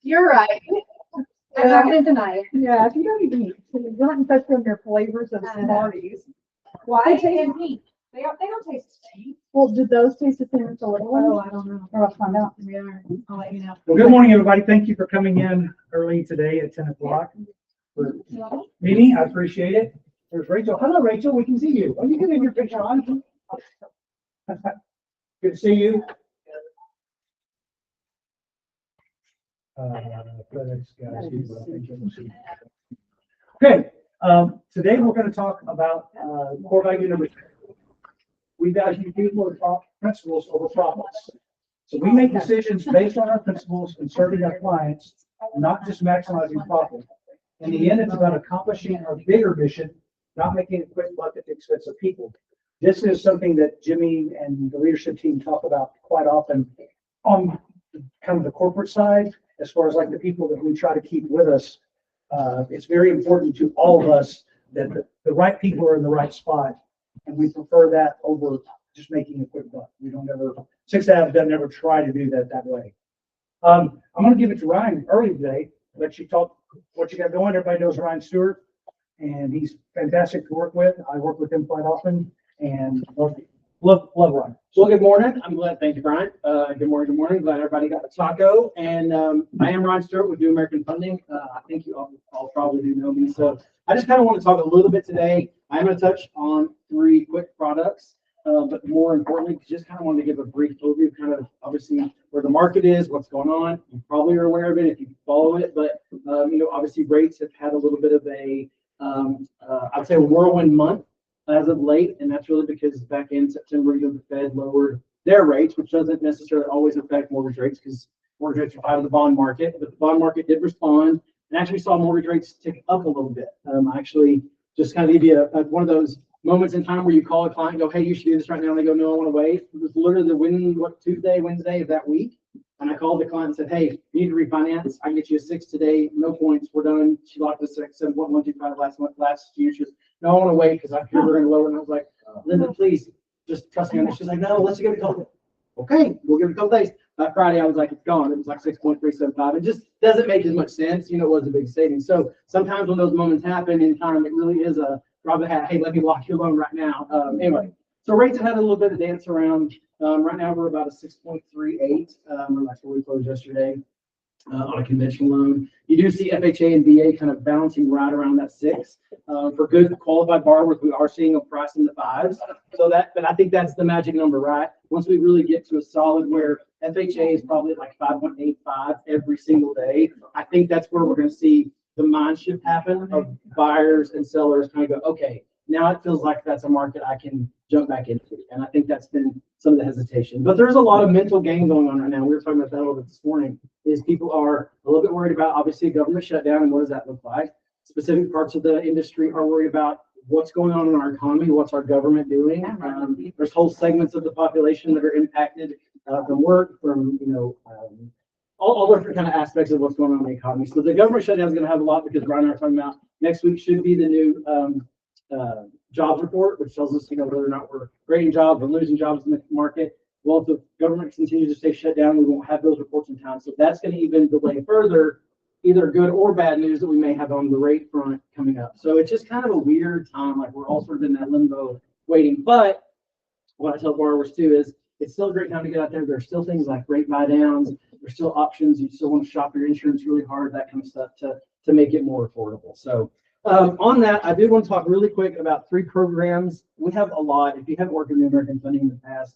You're right. I'm not going to deny it. Yeah, if you don't even, you're not in touch with your flavors of Smarties. Why They taste? taste meat. They don't taste sweet. Well, did those taste the same as the little Oh, ones? I don't know. Or I'll find out. Yeah, I'll let you know. Well, good morning, everybody. Thank you for coming in early today at 10 o'clock for meeting. I appreciate it. There's Rachel. Hello, Rachel. We can see you. Are you getting your picture on? Good to see you. Okay, today we're going to talk about core value number 3. We value people or principles over profits. So we make decisions based on our principles and serving our clients, not just maximizing profit. In the end, it's about accomplishing our bigger mission, not making a quick buck at the expense of people. This is something that Jimmy and the leadership team talk about quite often on kind of the corporate side, as far as like the people that we try to keep with us. It's very important to all of us that the right people are in the right spot. And we prefer that over just making a quick buck. We don't ever, 6 Ave doesn't ever try to do that way. I'm going to give it to Ryan early today, let you talk what you got going. Everybody knows Ryan Stewart, and he's fantastic to work with. I work with him quite often, and love Ryan. Well, good morning. I'm glad. Thank you, Brian. Good morning. Good morning. Glad everybody got the taco. And I am Ryan Stewart with New American Funding. I think you all probably do know me. So I just kind of want to talk a little bit today. I'm going to touch on 3 quick products, but more importantly, just kind of wanted to give a brief overview, kind of obviously where the market is, what's going on. You probably are aware of it if you follow it, but obviously rates have had a little bit of a, I'd say a whirlwind month as of late, and that's really because back in September, the Fed lowered their rates, which doesn't necessarily always affect mortgage rates because mortgage rates are out of the bond market, but the bond market did respond and actually saw mortgage rates tick up a little bit. Actually, just kind of give you one of those moments in time where you call a client and go, hey, you should do this right now, and they go, no, I want to wait. It was literally Tuesday, Wednesday of that week. And I called the client and said, hey, you need to refinance. I can get you a 6 today, no points, we're done. She locked us at 7.125 last year. She goes, no, I want to wait because I hear we're going to lower. And I was like, Linda, please just trust me on this. She's like, no, let's give it a couple. Okay, we'll give it a couple days. By Friday, I was like, it's gone. It was like 6.375. It just doesn't make as much sense. It was a big savings. So sometimes when those moments happen in time, it really is a probably, hey, let me lock your loan right now. Anyway, so rates have had a little bit of dance around. Right now, we're about a 6.38. That's where we closed yesterday on a conventional loan. You do see FHA and VA kind of bouncing right around that 6. For good qualified borrowers, we are seeing a price in the 5s. So but I think that's the magic number, right? Once we really get to a solid where FHA is probably like 5.85 every single day, I think that's where we're going to see the mind shift happen of buyers and sellers kind of go, okay, now it feels like that's a market I can jump back into. And I think that's been some of the hesitation. But there's a lot of mental game going on right now. We were talking about that a little bit this morning, is people are a little bit worried about, obviously, government shutdown and what does that look like. Specific parts of the industry are worried about what's going on in our economy, what's our government doing. There's whole segments of the population that are impacted from work, from, all different kind of aspects of what's going on in the economy. So the government shutdown is going to have a lot because Ryan and I are talking about next week should be the new jobs report, which tells us, whether or not we're creating jobs or losing jobs in the market. Well, if the government continues to stay shut down, we won't have those reports in time. So that's going to even delay further either good or bad news that we may have on the rate front coming up. So it's just kind of a weird time. Like we're all sort of in that limbo waiting. But what I tell borrowers too is it's still a great time to get out there. There's still things like rate buy downs. There's still options. You still want to shop your insurance really hard, that kind of stuff to make it more affordable. So on that, I did want to talk really quick about 3 programs. We have a lot. If you haven't worked with New American Funding in the past,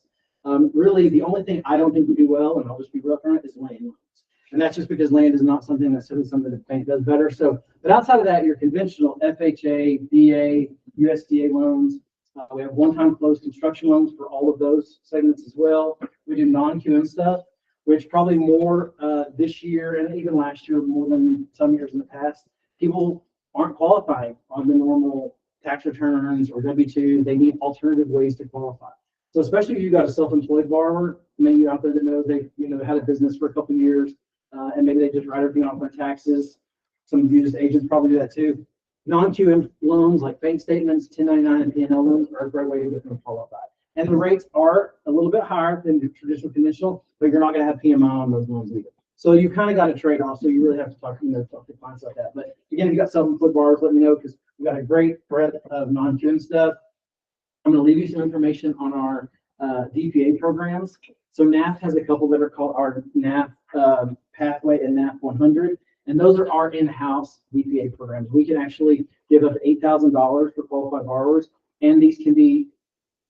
really the only thing I don't think we do well, and I'll just be rough on it, is land loans. And that's just because land is not something that's something that the bank does better. So, but outside of that, your conventional FHA, VA, USDA loans. We have one-time closed construction loans for all of those segments as well. We do non-QM stuff, which probably more this year and even last year, more than some years in the past. People aren't qualifying on the normal tax returns or W-2. They need alternative ways to qualify. So especially if you've got a self-employed borrower, maybe out there that knows they had a business for a couple of years, and maybe they just write everything off their taxes. Some of you just agents probably do that too. Non-QM loans like bank statements, 1099 and P&L loans are a great way to get them qualified. And the rates are a little bit higher than the traditional conventional, but you're not going to have PMI on those loans either. So you kind of got a trade-off. So you really have to talk to clients like that. But again, if you got self-employed borrowers, let me know because we got a great breadth of non-QM stuff. I'm going to leave you some information on our DPA programs. So NAF has a couple that are called our NAF Pathway and NAF 100. And those are our in-house DPA programs. We can actually give up to $8,000 for qualified borrowers. And these can be,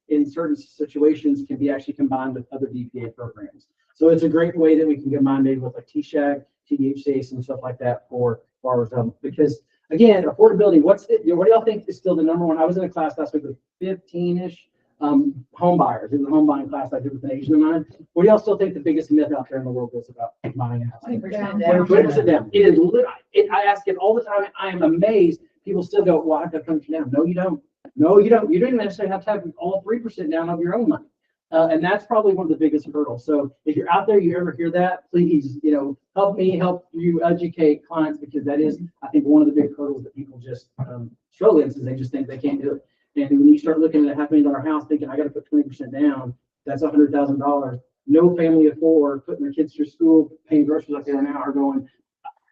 in certain situations, can be actually combined with other DPA programs. So it's a great way that we can combine maybe with like TSHAC, TDHCACE, and stuff like that for borrowers. Because again, affordability, what do y'all think is still the number one? I was in a class last week with 15-ish home buyers. It was a home buying class I did with an agent of mine. What do y'all still think the biggest myth out there in the world is about buying a house? 20% down. 20% down. It is literally, I ask it all the time. And I am amazed. People still go, well, I have to have 20% down. No, you don't. No, you don't. You don't even necessarily have to have all 3% down of your own money. And that's probably one of the biggest hurdles. So if you're out there, you ever hear that, please, help me help you educate clients, because that is, I think, one of the big hurdles that people just struggle in, is they just think they can't do it. And when you start looking at a $500,000 house thinking I got to put 20% down, that's $100,000. No family of four putting their kids through school, paying groceries like they are now, are going,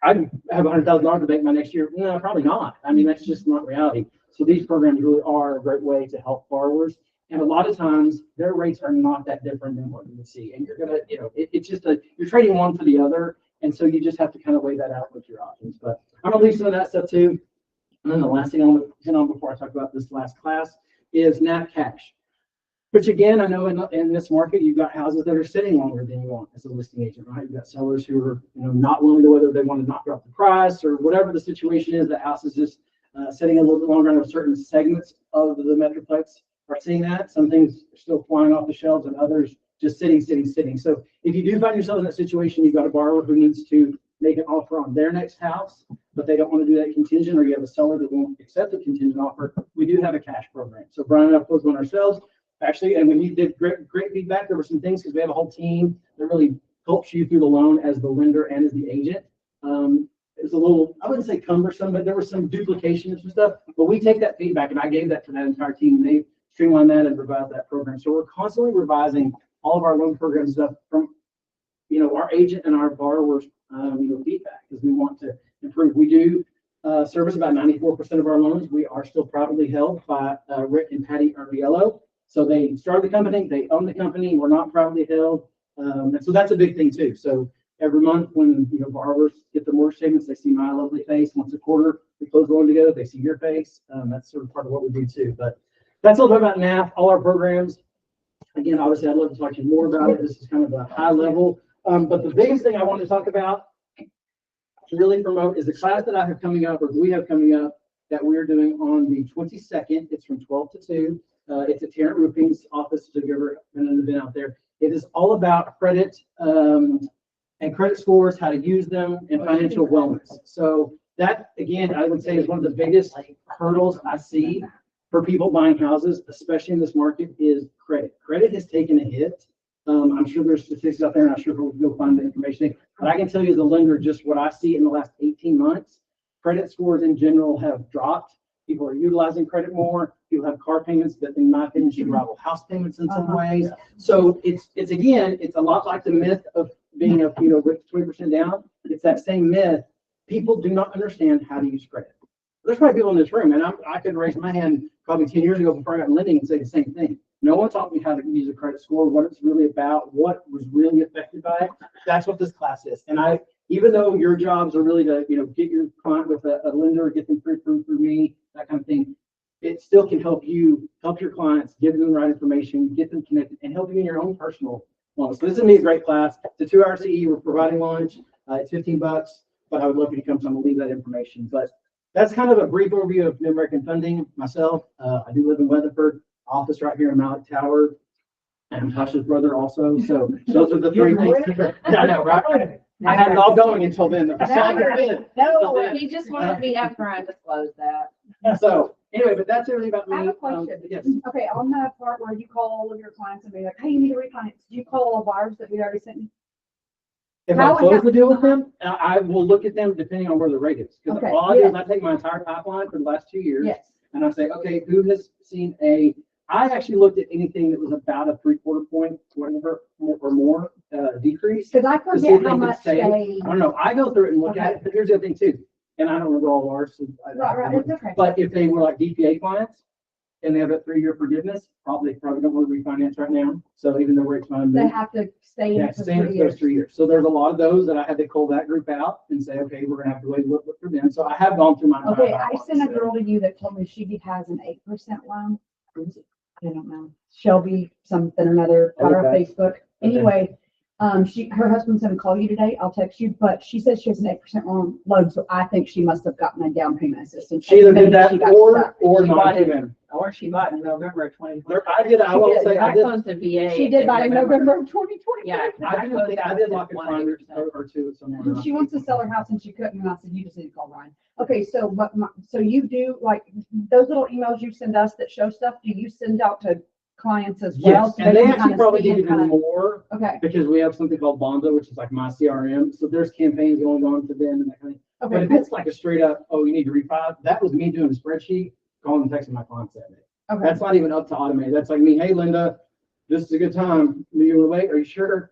I have $100,000 to make my next year. No, probably not. I mean, that's just not reality. So these programs really are a great way to help borrowers. And a lot of times their rates are not that different than what you would see. And you're going to, it's just you're trading one for the other. And so you just have to kind of weigh that out with your options. But I'm going to leave some of that stuff too. And then the last thing I want to hit on before I talk about this last class is NAF cash. Which again, I know in this market, you've got houses that are sitting longer than you want as a listing agent, right? You've got sellers who are not willing to, whether they want to knock off the price or whatever the situation is, the house is just sitting a little bit longer in certain segments of the Metroplex are seeing that. Some things are still flying off the shelves and others just sitting. So if you do find yourself in that situation, you've got a borrower who needs to make an offer on their next house, but they don't want to do that contingent, or you have a seller that won't accept a contingent offer, we do have a cash program. So Bryan and I closed one ourselves, actually, and when you did great feedback, there were some things, because we have a whole team that really helps you through the loan as the lender and as the agent. It was a little, I wouldn't say cumbersome, but there was some duplication and some stuff, but we take that feedback, and I gave that to that entire team, and they streamlined that and revised that program. So we're constantly revising all of our loan program stuff from, our agent and our borrowers, feedback, because we want to improve. We do service about 94% of our loans. We are still privately held by Rick and Patty Arviello. So they started the company, they own the company, we're not privately held. And so that's a big thing too. So every month when borrowers get their mortgage statements, they see my lovely face. Once a quarter, we close the loan together, they see your face. That's sort of part of what we do too. But that's a little bit about NAF, all our programs. Again, obviously, I'd love to talk to you more about it. This is kind of a high level. But the biggest thing I want to talk about to really promote is the class that I have coming up, or we have coming up, that we're doing on the 22nd. It's from 12 to 2. It's at Tarrant Roofing's office, so if you've ever been in an event out there. It is all about credit and credit scores, how to use them, and financial wellness. So that, again, I would say is one of the biggest hurdles I see for people buying houses, especially in this market, is credit. Credit has taken a hit. I'm sure there's statistics out there, and I'm sure you'll find the information. But I can tell you as a lender, just what I see in the last 18 months, credit scores in general have dropped. People are utilizing credit more. People have car payments that, in my opinion, should rival house payments in some ways. So it's a lot like the myth of being with 20% down. It's that same myth. People do not understand how to use credit. There's probably people in this room, and I could raise my hand probably 10 years ago before I got in lending and say the same thing. No one taught me how to use a credit score, what it's really about, what was really affected by it. That's what this class is. And even though your jobs are really to, get your client with a lender, get them pre-approved through me, that kind of thing, it still can help you help your clients, give them the right information, get them connected, and help you in your own personal wellness. So this is a great class. It's a 2-hour CE. We're providing lunch. It's $15, but I would love for you to come. So I'm gonna leave that information. But that's kind of a brief overview of New American Funding. Myself, I do live in Weatherford. Office right here in Malik Tower, and Tasha's brother also. So those are the 3 things. I know, right? I had it all going until then. No, he just wanted me after I disclosed that. So anyway, but that's everything about me. I have a question. Yes. Okay, on that part where you call all of your clients and be like, hey, you need to refinance, do you call all buyers that we already sent you? If I close the deal with them, I will look at them depending on where the rate is. Because Okay, all I do is I take my entire pipeline for the last 2 years. Yes. And I say, okay, who has seen a I actually looked at anything that was about a 3/4 point, whatever, or more, decrease. Cause I To see if forget how they could much save. they. I don't know, I go through it and look at Okay. it, but here's the other thing too, and I don't remember all of ours. So Right, it's okay. But if they were like DPA clients and they have a 3-year forgiveness, probably don't want to refinance right now. So even though rates might They move, have to stay in yeah, it for stay in 3 for those years. 3 years. So there's a lot of those that I had to call that group out and say, okay, we're gonna have to wait a little bit for them. So I have gone through my. Okay, I sent a girl to you that told me she has an 8% loan. I don't know, Shelby something or another, got her on Okay. Facebook. Anyway, her husband's gonna call you today. I'll text you, but she says she has an 8% loan, so I think she must have gotten a down payment assistance. She either Maybe did that she got or stuck. not bought it. even. Or she bought in November of 2020. I did, I will did. say, I did. To VA. She did by November of 2020. Yeah. I did like a time or two somewhere. She wants to sell her house and she couldn't, and I said, you just need to call Ryan. Okay, so so you do, like, those little emails you send us that show stuff, do you send out to clients as well? Yes, So and they can actually kinda probably see give and you kinda- more Okay, because we have something called Bonzo, which is like my CRM. So there's campaigns going on for them and that kind of thing. But okay, if it's like a straight up, oh, you need to refi, that was me doing a spreadsheet, calling and texting my clients that day. okay. That's not even up to automate. That's like me, hey, Linda, this is a good time. Do you want to wait? Are you sure?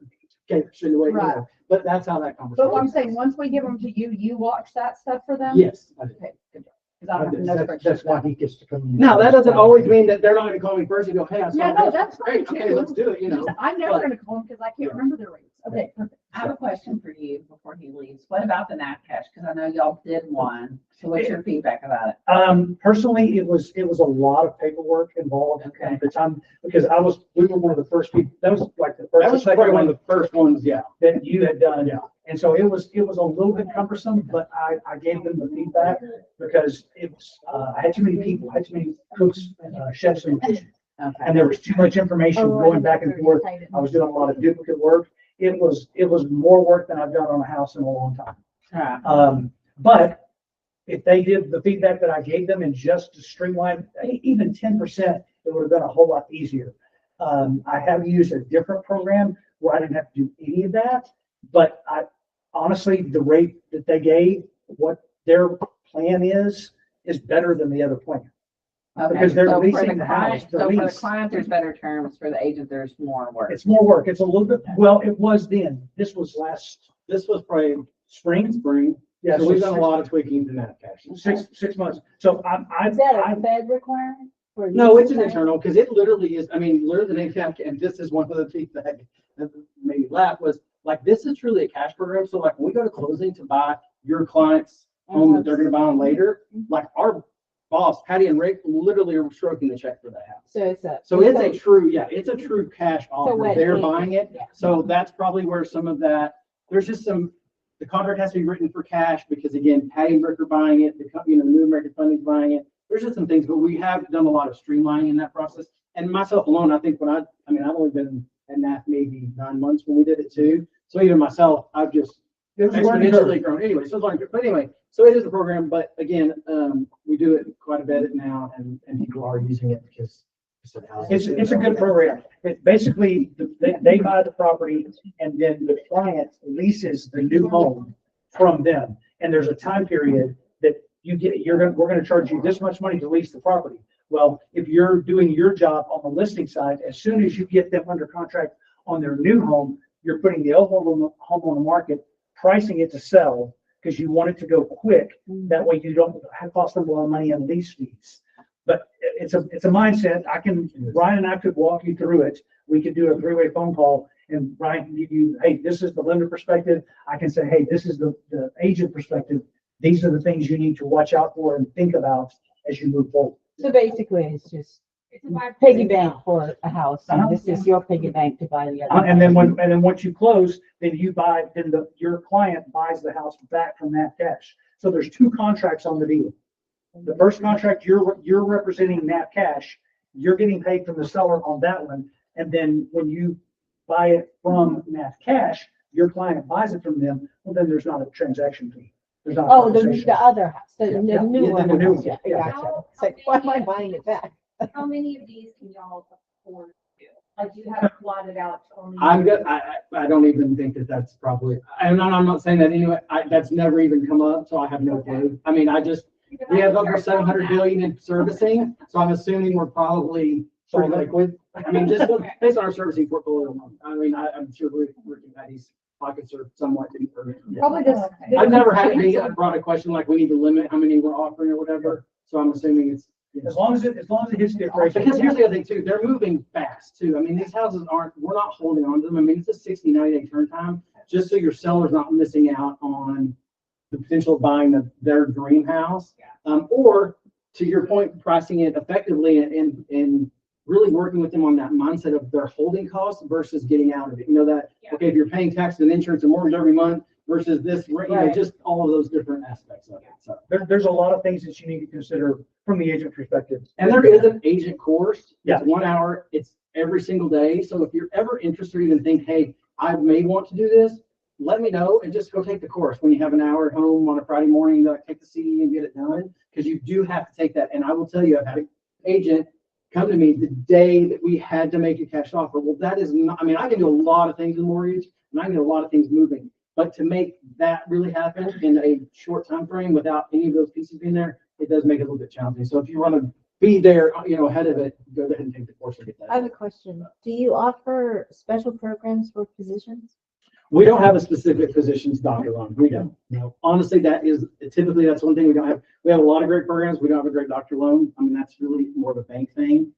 Okay, sure you wait. Right. But that's how that conversation. But what I'm saying, once we give them to you, you watch that stuff for them? Yes, I do. Okay, good job. Cause I don't have no That's spreadsheet. why he gets to come. in. Now, that doesn't always mean that they're not gonna call me first and go, hey, I saw Yeah, no, this. that's fine Great, okay, too. let's do it, you know. I'm never but- gonna call them because I can't remember their rates. Okay, perfect. I have a question for you before he leaves. What about the NAF cash? Because I know y'all did one. So what's your feedback about it? Personally, it was a lot of paperwork involved at the time, because we were one of the first people, that was like the That first or was second probably one one of the first ones, yeah. that you had done. And so it was a little bit cumbersome, but I gave them the feedback because it was, I had too many people, I had too many cooks, chefs in the kitchen. Okay. And there was too much information Oh, going back and forth. I was doing a lot of duplicate work. It was more work than I've done on a house in a long time. Right. But if they did the feedback that I gave them and just to streamline, even 10%, it would have been a whole lot easier. I have used a different program where I didn't have to do any of that, but honestly, the rate that they gave, what their plan is better than the other plan. Okay, Because they're so for leasing the house, client- the So for the lease. client, there's better terms. For the agent, there's more work. It's more work. It's a little bit, well, it was then. This was last This was probably spring. yeah, So we've done a six- lot of tweaking to that cash. 6 months. So Is that a Fed requirement? for No, you it's to an sign? internal, because it literally is, I mean, literally the name cash, and this is one of the things that made me laugh was, like, this is truly a cash program. So like, when we go to closing to buy your client's home that they're gonna buy on later, like our boss, Patty and Rick, literally are stroking the check for that house. So it's a. So it's a true, yeah, it's a true cash offer. what They're it is, buying it. yeah. So that's probably where some of that, there's just some, the contract has to be written for cash because again, Patty and Rick are buying it, the company, New American Funding's buying it. There's just some things, but we have done a lot of streamlining in that process. And myself alone, I think I've only been at NAF maybe 9 months when we did it too. So even myself, I've just It was a learning curve. exponentially grown. Anyway, so it's learning curve. But anyway, so it is a program, but again, we do it quite a bit now and people are using it because. It's a good program. It basically, they buy the property and then the client leases the new home from them. And there's a time period that we're gonna charge you this much money to lease the property. Well, if you're doing your job on the listing side, as soon as you get them under contract on their new home, you're putting the old home on the market, pricing it to sell because you want it to go quick. That way you don't have cost them a lot of money on lease fees. But it's a mindset. Ryan and I could walk you through it. We could do a 3-way phone call and Ryan can give you, hey, this is the lender perspective. I can say, hey, this is the agent perspective. These are the things you need to watch out for and think about as you move forward. So basically, it's just piggy bank for a house, and this is your piggy bank to buy the other. And then once you close, then your client buys the house back from that cash. So there's 2 contracts on the deal. The first contract, you're representing NAF cash, you're getting paid from the seller on that one. And then when you buy it from NAF cash, your client buys it from them, well, then there's not a transaction fee. There's not a Oh, the conversation. other house, the Yeah, new yeah, one. the new one, Yeah, yeah. gotcha. It's like, why am I buying it back? How many of these can y'all afford to do? Like you have plotted out only. I'm good. I don't even think that's probably, I'm not saying that anyway. That's never even come up, so I have no clue. I mean, we have over 700 billion in servicing, so I'm assuming we're probably pretty liquid. I mean, just based on our servicing portfolio alone. I mean, I'm sure Rick and Patty's pockets are somewhat deeper. Probably this. I've never had any brought a question like we need to limit how many we're offering or whatever. So I'm assuming it's. As long as it hits the appraisal. Because here's the other thing too, they're moving fast too. I mean, these houses we're not holding on to them. I mean, it's a 60, 90-day turn time, just so your seller's not missing out on the potential of buying their dream house. Or to your point, pricing it effectively and really working with them on that mindset of their holding costs versus getting out of it. You know that, okay, if you're paying taxes and insurance and mortgage every month versus this, you know, just all of those different aspects of it. So There's a lot of things that you need to consider from the agent perspective. and there is an agent course. Yeah. It's 1 hour. It's every single day. So if you're ever interested or even think, hey, I may want to do this, let me know and just go take the course when you have an hour at home on a Friday morning, take the CD and get it done. Because you do have to take that. And I will tell you, I've had an agent come to me the day that we had to make a cash offer. Well, that is not, I mean, I can do a lot of things in mortgage and I can do a lot of things moving. But to make that really happen in a short time frame without any of those pieces being there, it does make it a little bit challenging. So if you want to be there, you know, ahead of it, go ahead and take the course and get that. I have a question. Do you offer special programs for physicians? We don't have a specific physician's doctor loan. We don't. No. Honestly, typically that's one thing we don't have. We have a lot of great programs. We don't have a great doctor loan. I mean, that's really more of a bank thing.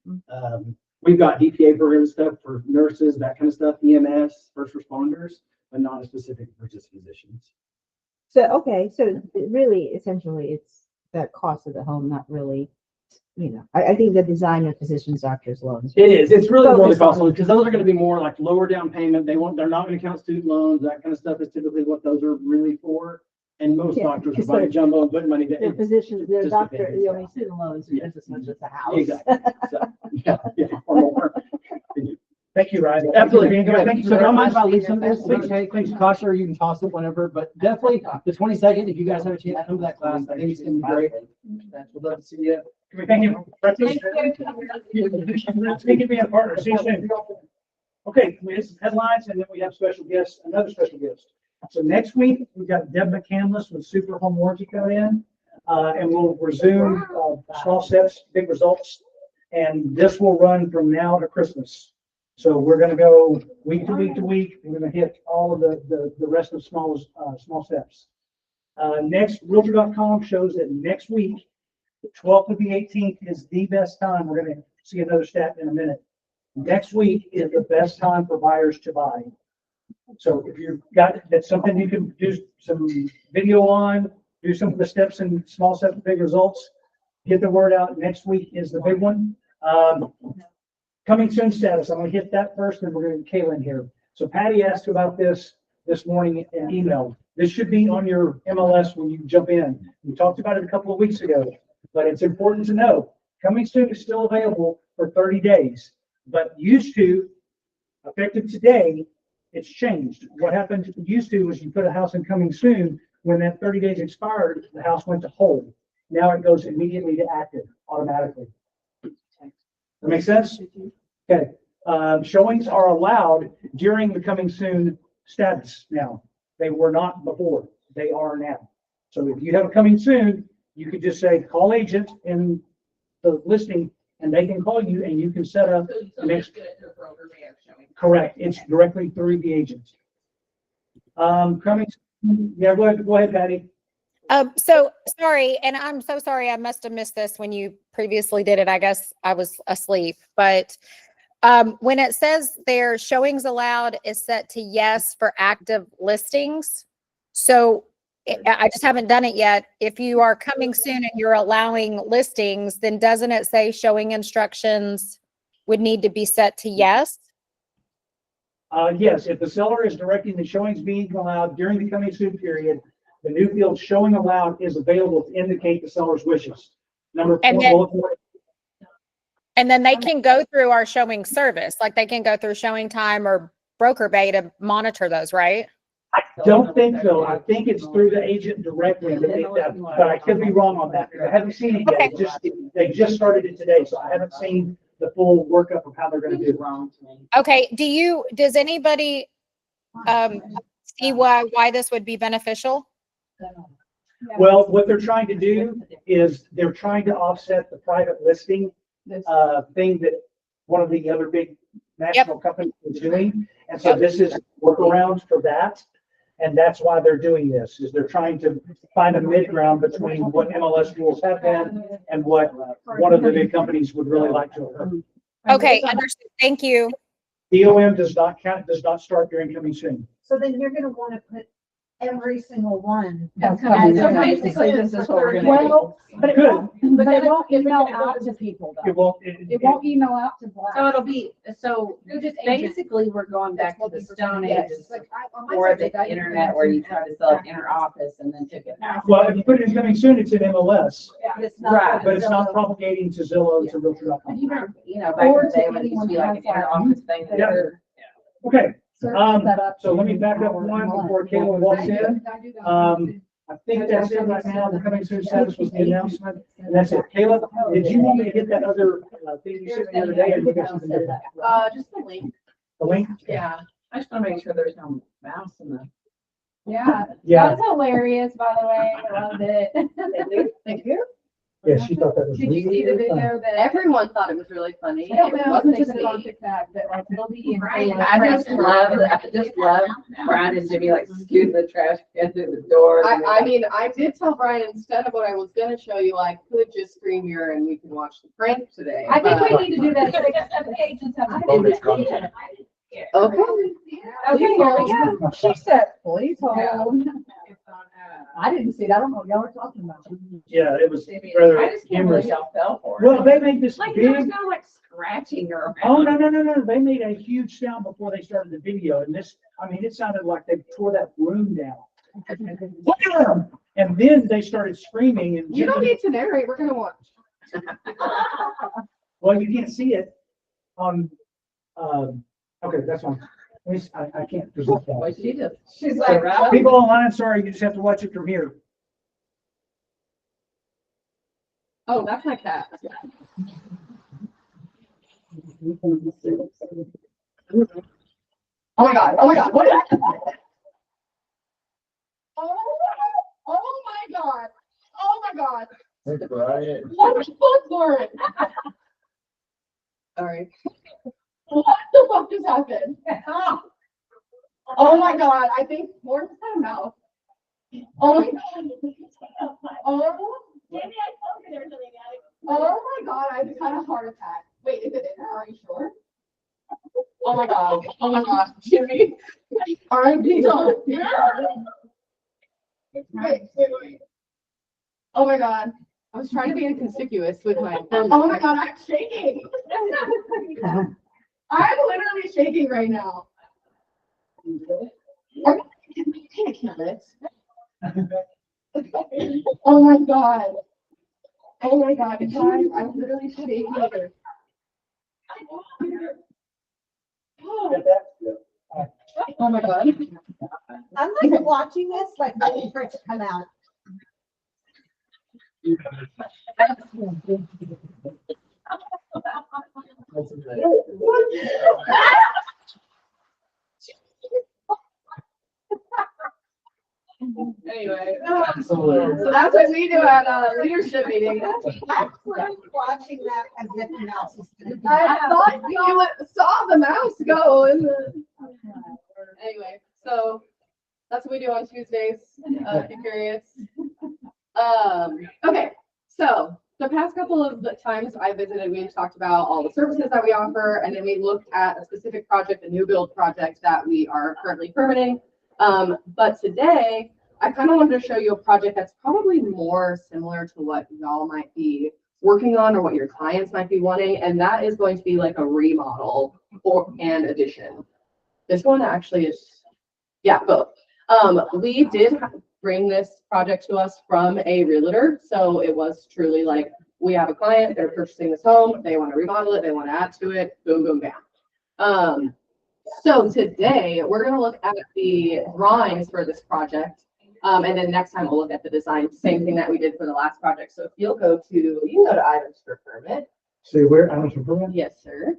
We've got DPA program stuff for nurses, that kind of stuff, EMS, first responders, but not specific for just physicians. So, okay, so really, essentially, it's the cost of the home, not really, you know, I think the design of physicians, doctors, loans. It is. It's really more the Focus on- cost because those are going to be more like lower down payment. They're not going to count student loans. That kind of stuff is typically what those are really for. And most Yeah, doctors are because buying jumbo and putting money Their down. physicians, their just doctor, depends. the only student loans are just as much as the house. Exactly. So, yeah, or more. Thank you, Ryan. Absolutely. Thank you. So don't mind if I leave some of this. Okay, thanks, Tasha, or you can toss it whenever, but definitely the 22nd, if you guys have a chance to come to that class, I think it's gonna be great. We'd love to see you. Thank you. Thank you for being a partner. See you soon. Okay, we have some headlines and then we have special guests, another special guest. So next week, we've got Deb McCandless with Super Home Warranty coming in. And we'll resume small steps, big results. And this will run from now to Christmas. So we're going to go week to week to week. We're going to hit all of the rest of small steps. Next, Realtor.com shows that next week, the 12th to the 18th is the best time. We're going to see another stat in a minute. Next week is the best time for buyers to buy. So if you've got, that's something you can do some video on, do some of the steps and small steps, big results, get the word out. Next week is the big one. Coming soon status. I'm going to hit that first, and we're going to get Kayla in here. So Patty asked about this morning in email. This should be on your MLS when you jump in. We talked about it a couple of weeks ago, but it's important to know. Coming soon is still available for 30 days, but used to, effective today, it's changed. What happened used to was you put a house in coming soon. When that 30 days expired, the house went to hold. Now it goes immediately to active automatically. That make sense? Okay. Showings are allowed during the coming soon status now. They were not before. They are now. So if you have a coming soon, you could just say, call agent in the listing and they can call you and you can set up the next. Correct. It's directly through the agent. Coming. Yeah, go ahead, Patty. So sorry, and I'm so sorry, I must have missed this when you previously did it. I guess I was asleep, but when it says their showings allowed is set to yes for active listings. So I just haven't done it yet. If you are coming soon and you're allowing listings, then doesn't it say showing instructions would need to be set to yes? Yes, if the seller is directing the showings being allowed during the coming soon period, the new field showing allowed is available to indicate the seller's wishes. Number four. And then they can go through our showing service, like they can go through Showing Time or Broker Bay to monitor those, right? I don't think so. I think it's through the agent directly, but I could be wrong on that. I haven't seen it yet. Okay. They just started it today, so I haven't seen the full workup of how they're going to do it. Okay. Does anybody see why this would be beneficial? Well, what they're trying to do is they're trying to offset the private listing thing that one of the other big national companies is doing. And so this is workarounds for that. And that's why they're doing this, is they're trying to find a mid-ground between what MLS rules have been and what one of the big companies would really like to occur. Okay, understood. Thank you. DOM does not count, does not start during coming soon. So then you're gonna wanna put every single one. That's So coming. basically, this is what we're gonna do. Well, but it Good. won't, but it won't email out to people It though. won't, It won't email out to Black. So it'll be, so You're just agent. basically, we're going back to the Stone Yes. Ages Like, on my or subject, the I didn't internet where you try to sell an inner office and then took it out. well, if you put it in coming soon, it's in MLS, But it's not. Right. but it's not propagating to Zillow, to Realtor.com. You know, back in the day when it used to be like an inner office thing. that Yeah. they're- Okay, Search set up. so let me back up one before Kayla walks in. I think that's it right now. The coming soon status was the announcement, and that's it. Kayla, did you want me to get that other thing you sent me the other day, or you got something different? Just the link. The link? Yeah, I just want to make sure there's no mouse in the. Yeah, Yeah, that's hilarious, by the way. I loved it. Thank you. yeah, she thought that was Did you see the really fun. video that? Everyone thought it was really funny. I don't know, Wasn't it's just me. a contact tag that like it'll be in. Right. I just love Brian and Jimmy like scoot the trash can through the door. I mean, I did tell Brian instead of what I was gonna show you, I could just screen mirror and we can watch the prank today. I think but- we need to do that. 6, 7, 8, and 7. Okay. Okay, here we go. She said, please hold. I didn't see it. I don't know what y'all were talking about. Yeah, it was I rather just can't believe humorous. y'all fell for it. Well, they made this Like there was big, no like scratching or. oh, no, they made a huge sound before they started the video, and this, I mean, it sounded like they tore that room down. And then they started screaming and. You don't need to narrate, we're gonna watch. Well, you can't see it on, okay, that's fine. I can't present What that. she just. She's So, like, well, people online, sorry, you just have to watch it from here. oh, that's my cat. Oh my God, what happened? Oh my God, oh my God, Thanks, Brian. what the fuck, Lauren? Sorry. What the fuck just happened? Oh my God, I think Lauren's got a mouth. Oh my God. Oh. Oh my God, I just had a heart attack. Wait, is it in there? Are you sure? Oh my God, oh my God, Jimmy. R.I.P. Wait. Oh my God, I was trying to be inconspicuous with my. Oh my God, I'm shaking. I'm literally shaking right now. I can't kill it. Oh my God. Oh my God, guys, I'm literally shaking. Oh my God. I'm like watching this, like waiting for it to come out. Anyway, so that's what we do at a leadership meeting. I'm watching that as if the mouse is. I thought you saw the mouse go in the. Anyway, so that's what we do on Tuesdays, if you're curious. Okay, so the past couple of times I visited, we talked about all the services that we offer, and then we looked at a specific project, a new build project that we are currently permitting. But today, I kind of wanted to show you a project that's probably more similar to what y'all might be working on or what your clients might be wanting, and that is going to be like a remodel and addition. This one actually is, yeah, both. We did bring this project to us from a realtor, so it was truly like, we have a client, they're purchasing this home, they want to remodel it, they want to add to it, boom, boom, bam. So today, we're going to look at the drawings for this project. And then next time we'll look at the design, same thing that we did for the last project. So if you'll go to, you can go to items for permit. See where, I'm from. Yes, sir.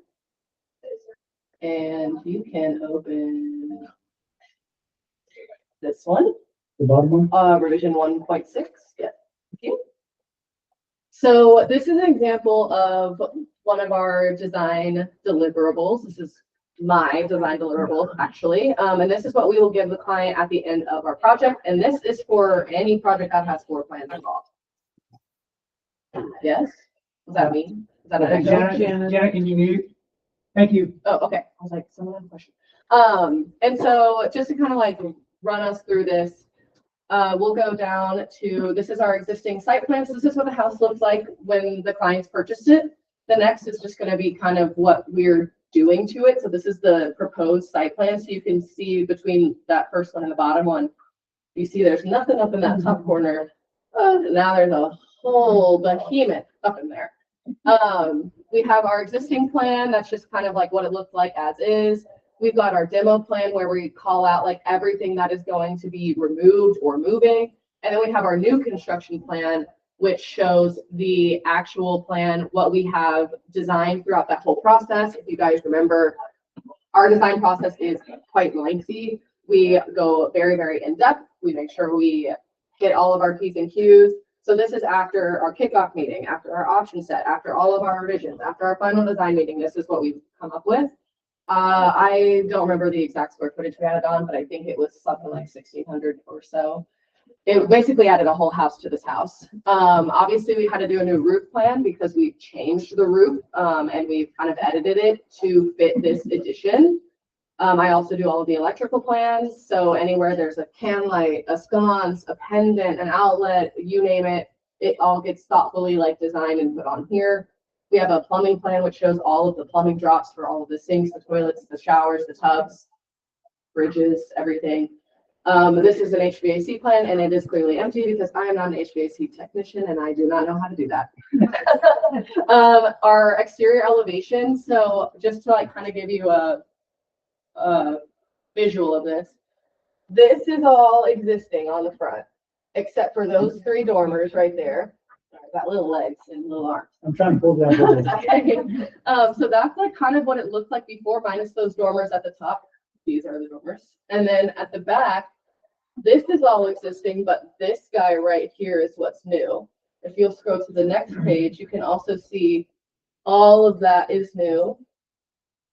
And you can open this one, The bottom one? revision 1.6. Yeah. Thank you. So this is an example of one of our design deliverables. This is my design deliverable, actually. And this is what we will give the client at the end of our project. And this is for any project that has floor plans involved. Yes? What does that mean? Is that an echo? Janet, can you mute? Thank you. Oh, okay. I was like, someone had a question. And so just to kind of like run us through this, we'll go down to, this is our existing site plan. So this is what the house looks like when the clients purchased it. The next is just going to be kind of what we're doing to it. So this is the proposed site plan. So you can see between that first one and the bottom one, you see there's nothing up in that top corner. Now there's a whole behemoth up in there. We have our existing plan. That's just kind of like what it looks like as is. We've got our demo plan where we call out like everything that is going to be removed or moving. And then we have our new construction plan, which shows the actual plan, what we have designed throughout that whole process. If you guys remember, our design process is quite lengthy. We go very, very in depth. We make sure we hit all of our P's and Q's. So this is after our kickoff meeting, after our option set, after all of our revisions, after our final design meeting. This is what we've come up with. I don't remember the exact square footage we added on, but I think it was something like 1,600 or so. It basically added a whole house to this house. Obviously, we had to do a new roof plan because we changed the roof and we've kind of edited it to fit this addition. I also do all of the electrical plans. So anywhere there's a can light, a sconce, a pendant, an outlet, you name it, it all gets thoughtfully like designed and put on here. We have a plumbing plan, which shows all of the plumbing drops for all of the sinks, the toilets, the showers, the tubs, fridges, everything. This is an HVAC plan, and it is clearly empty because I am not an HVAC technician and I do not know how to do that. Our exterior elevation. So just to like kind of give you a visual of this, this is all existing on the front, except for those three dormers right there. Got little legs and little arms. I'm trying to pull that over. Okay. So that's like kind of what it looked like before, minus those dormers at the top. These are the dormers. And then at the back, this is all existing, but this guy right here is what's new. If you'll scroll to the next page, you can also see all of that is new.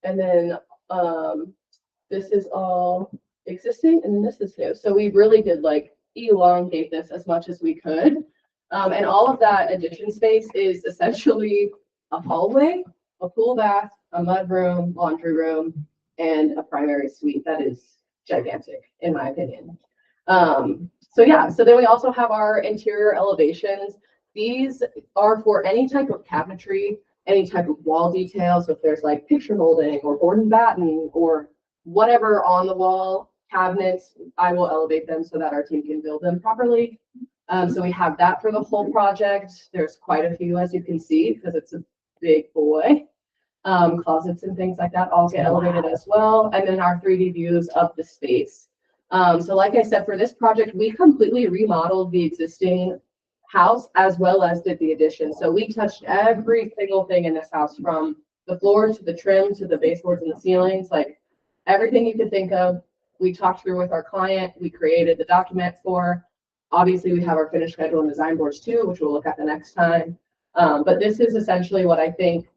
And then this is all existing, and this is new. So we really did like elongate this as much as we could. And all of that addition space is essentially a hallway, a pool bath, a mud room, laundry room, and a primary suite. That is gigantic, in my opinion. So yeah, so then we also have our interior elevations. These are for any type of cabinetry, any type of wall details. So if there's like picture molding or board and batten or whatever on the wall cabinets, I will elevate them so that our team can build them properly. So we have that for the whole project. There's quite a few, as you can see, because it's a big boy. Closets and things like that all get elevated as well. And then our 3D views of the space. So like I said, for this project, we completely remodeled the existing house as well as did the addition. So we touched every single thing in this house, from the floor to the trim to the baseboards and the ceilings, like everything you could think of. We talked through with our client. We created the document for. Obviously, we have our finished schedule and design boards too, which we'll look at the next time. But this is essentially what I think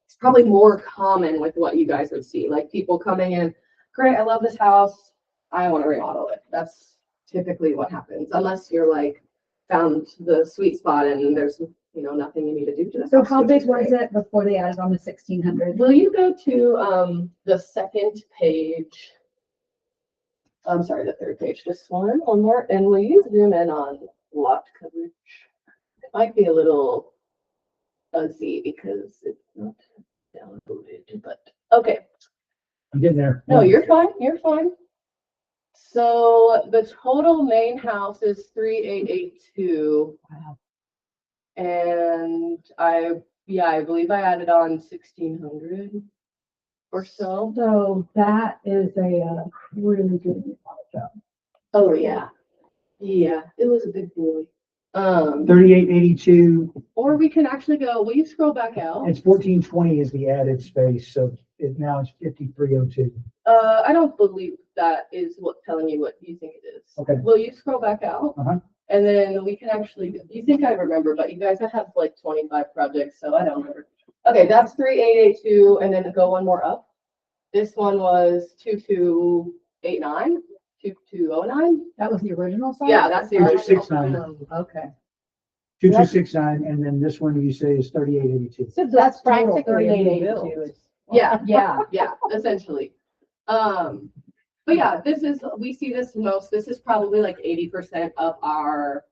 is probably more common with what you guys would see. Like people coming in, great, I love this house, I want to remodel it. That's typically what happens, unless you're like found the sweet spot and there's nothing you need to do to this. So how big was it before they added on the 1,600? Will you go to the second page? I'm sorry, the third page, this one on there. And will you zoom in on lot coverage? It might be a little fuzzy because it's not downloaded, but okay. I'm getting there. No, you're fine. You're fine. So the total main house is 3,882. Wow. And I believe I added on 1,600 or so. So that is a really good job. Oh yeah. Yeah, it was a big boy. 3882, Or we can actually go, will you scroll back out? it's 1420 is the added space, so now it's 5302. I don't believe that is what telling you what you think it is. Okay. Will you scroll back out? Uh-huh. And then we can actually, you think I remember, but you guys have like 25 projects, so I don't remember. Okay, that's 3882, and then go one more up. This one was 2289, 2209. That was the original site? Yeah, that's the original. 2269. Okay. 2269, and then this one you say is 3882. So That's total practically a new 3882. build. Yeah, Yeah. yeah, essentially. But yeah, we see this most, this is probably like 80% of our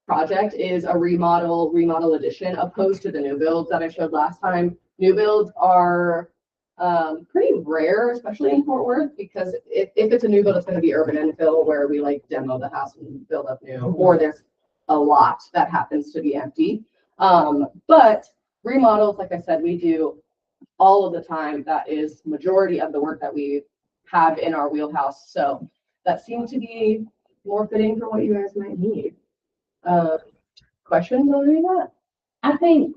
project is a remodel addition, opposed to the new builds that I showed last time. New builds are pretty rare, especially in Fort Worth, because if it's a new build, it's going to be urban infill where we like demo the house and build up new, or there's a lot that happens to be empty. But remodels, like I said, we do all of the time. That is majority of the work that we have in our wheelhouse. So that seemed to be more fitting for what you guys might need. Questions on any of that? I think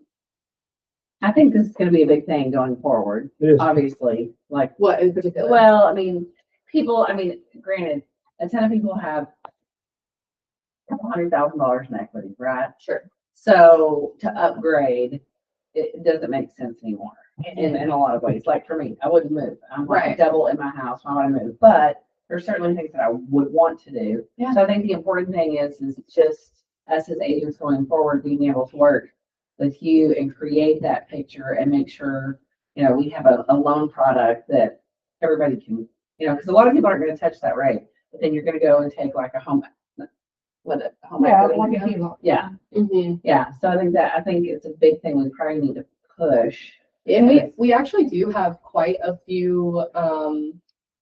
this is gonna be a big thing going forward, It is. obviously, like, What in particular? well, I mean, granted, a ton of people have $200,000 in equity, right? Sure. So to upgrade, it doesn't make sense anymore in a lot of ways. Like for me, I wouldn't move. I'm like Right. double in my house. I want to move, but there's certainly things that I would want to do. Yeah. So I think the important thing is just us as agents going forward, being able to work with you and create that picture and make sure, we have a loan product that everybody can, because a lot of people aren't going to touch that rate, but then you're going to go and take like a home Yeah, equity. like if you- Yeah. Mhm. Yeah, so I think it's a big thing we probably need to push. And we actually do have quite a few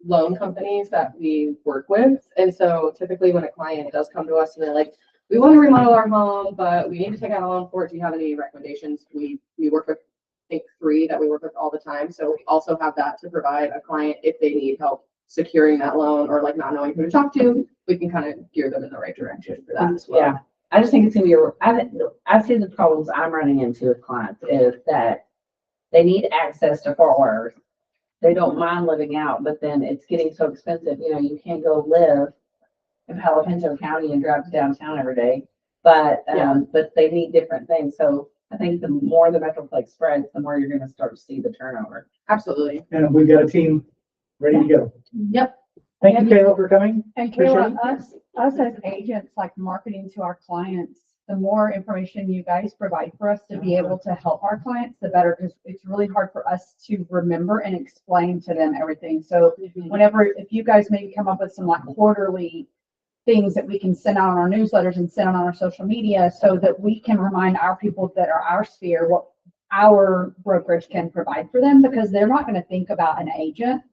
loan companies that we work with. And so typically when a client does come to us and they're like, we want to remodel our home, but we need to take out a loan for it. Do you have any recommendations? We work with, I think, 3 that we work with all the time. So we also have that to provide a client if they need help securing that loan or like not knowing who to talk to. We can kind of gear them in the right direction for that as well. Yeah, I just think it's gonna be, I see the problems I'm running into with clients is that they need access to Fort Worth. They don't mind living out, but then it's getting so expensive, you can't go live in Palo Pinto County and drive to downtown every day. But they need different things. So I think the more the Metroplex spreads, the more you're gonna start to see the turnover. Absolutely. And we've got a team ready to go. Yep. Thank you, Kayla, for coming. And Appreciate Kayla, us as agents, like marketing to our clients, the more information you guys provide for us to be able to help our clients, the better, because it's really hard for us to remember and explain to them everything. So if you guys maybe come up with some like quarterly things that we can send out on our newsletters and send out on our social media so that we can remind our people that are our sphere what our brokerage can provide for them, because they're not going to think about an agent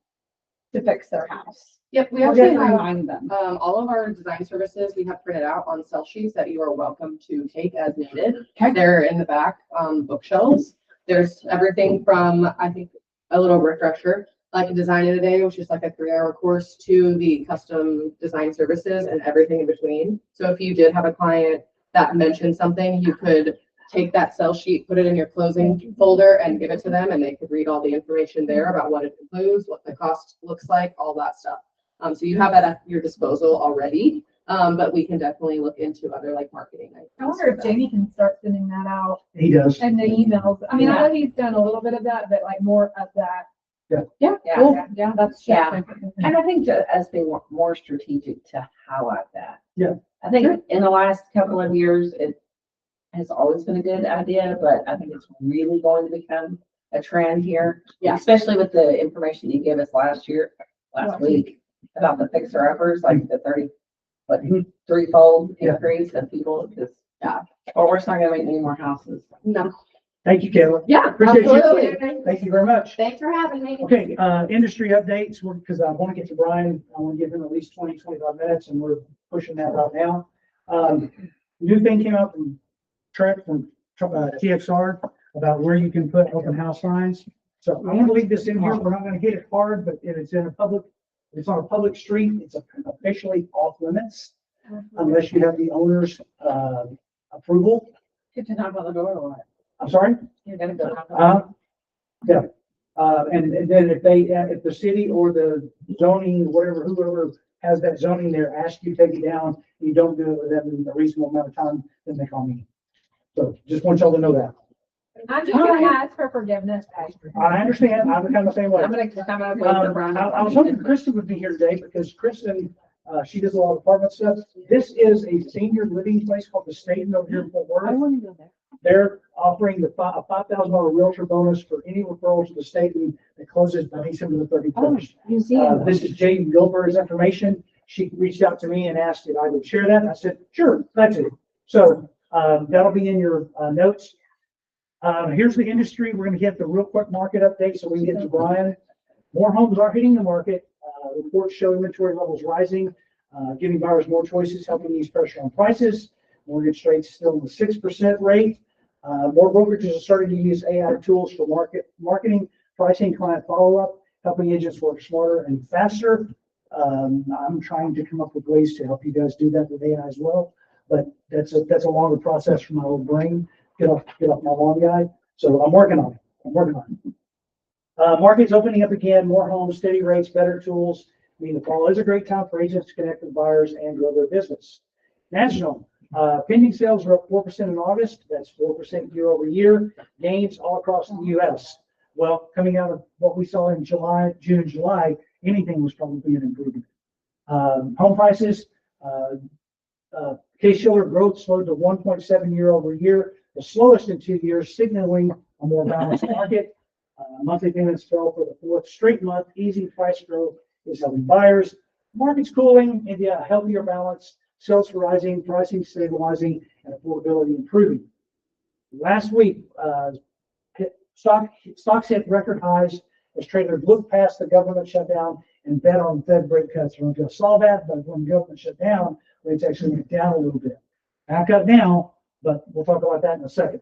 to fix their house. Yep, we We're actually going to have remind them. all of our design services we have printed out on sell sheets that you are welcome to take as needed. Okay. They're in the back bookshelves. There's everything from, I think, a little refresher, like a design in a day, which is like a 3-hour course, to the custom design services and everything in between. So if you did have a client that mentioned something, you could take that sell sheet, put it in your closing folder and give it to them, and they could read all the information there about what it includes, what the cost looks like, all that stuff. So you have that at your disposal already, but we can definitely look into other like marketing. I wonder if Jamie can start sending that out He does. and the emails. I mean, I know he's done a little bit of that, but like more of that. Yeah, Yeah. cool. Yeah, that's. Yeah. And I think to us being more strategic to highlight that. Yeah. I think in the last couple of years, it has always been a good idea, but I think it's really going to become a trend here. Yeah. Especially with the information you gave us last week about the fixer uppers, like the 3-fold Yeah. increase of people just, or we're not gonna make any more houses. No. Thank you, Kayla. Yeah, Appreciate you. absolutely. Thank you very much. Thanks for having me. Okay, industry updates, because I want to get to Bryan. I want to give him at least 20, 25 minutes, and we're pushing that right now. New thing came out from Trek, from TXR, about where you can put open house signs. So I'm going to leave this in here. We're not going to hit it hard, but if it's on a public street, it's officially off limits unless you have the owner's approval. Good to knock on the door or what? I'm sorry? You're gonna go knock on the door. Yeah. And then if the city or the zoning, whoever has that zoning there, ask you to take it down, and you don't do it within a reasonable amount of time, then they call me. So just want y'all to know that. I'm just gonna ask for forgiveness. I understand, I'm kind of the same way. I'm gonna come up with the Bryan. I was hoping Kristen would be here today because Kristen, she does a lot of apartment stuff. This is a senior living place called the State over here in Fort I Worth. want to go there. They're offering a $5,000 realtor bonus for any referrals to the state that closes by December the 31st. Museum. This is Jane Gilbert's information. She reached out to me and asked if I would share that. And I said, sure, that's it. So that'll be in your notes. Here's the industry. We're going to get the real quick market update so we can get to Bryan. More homes are hitting the market. Reports show inventory levels rising, giving buyers more choices, helping ease pressure on prices. Mortgage rates still in the 6% rate. More brokerages are starting to use AI tools for marketing, pricing, client follow-up, helping agents work smarter and faster. I'm trying to come up with ways to help you guys do that with AI as well, but that's a longer process for my old brain. Get off my lawn guy. So I'm working on it. Market's opening up again, more homes, steady rates, better tools. I mean, the fall is a great time for agents to connect with buyers and grow their business. National, pending sales are up 4% in August. That's 4% year over year. Gains all across the U.S. Well, coming out of what we saw in June and July, anything was probably an improvement. Home prices, case-shiller growth slowed to 1.7 year over year, the slowest in 2 years, signaling a more balanced market. Monthly payments fell for the fourth straight month. Easy price growth is helping buyers. Market's cooling, and a healthier balance. Sales rising, pricing stabilizing, and affordability improving. Last week, stocks hit record highs as traders looked past the government shutdown and bet on Fed rate cuts. I don't know if you saw that, but when the government shut down, rates actually went down a little bit. Back up now, but we'll talk about that in a second.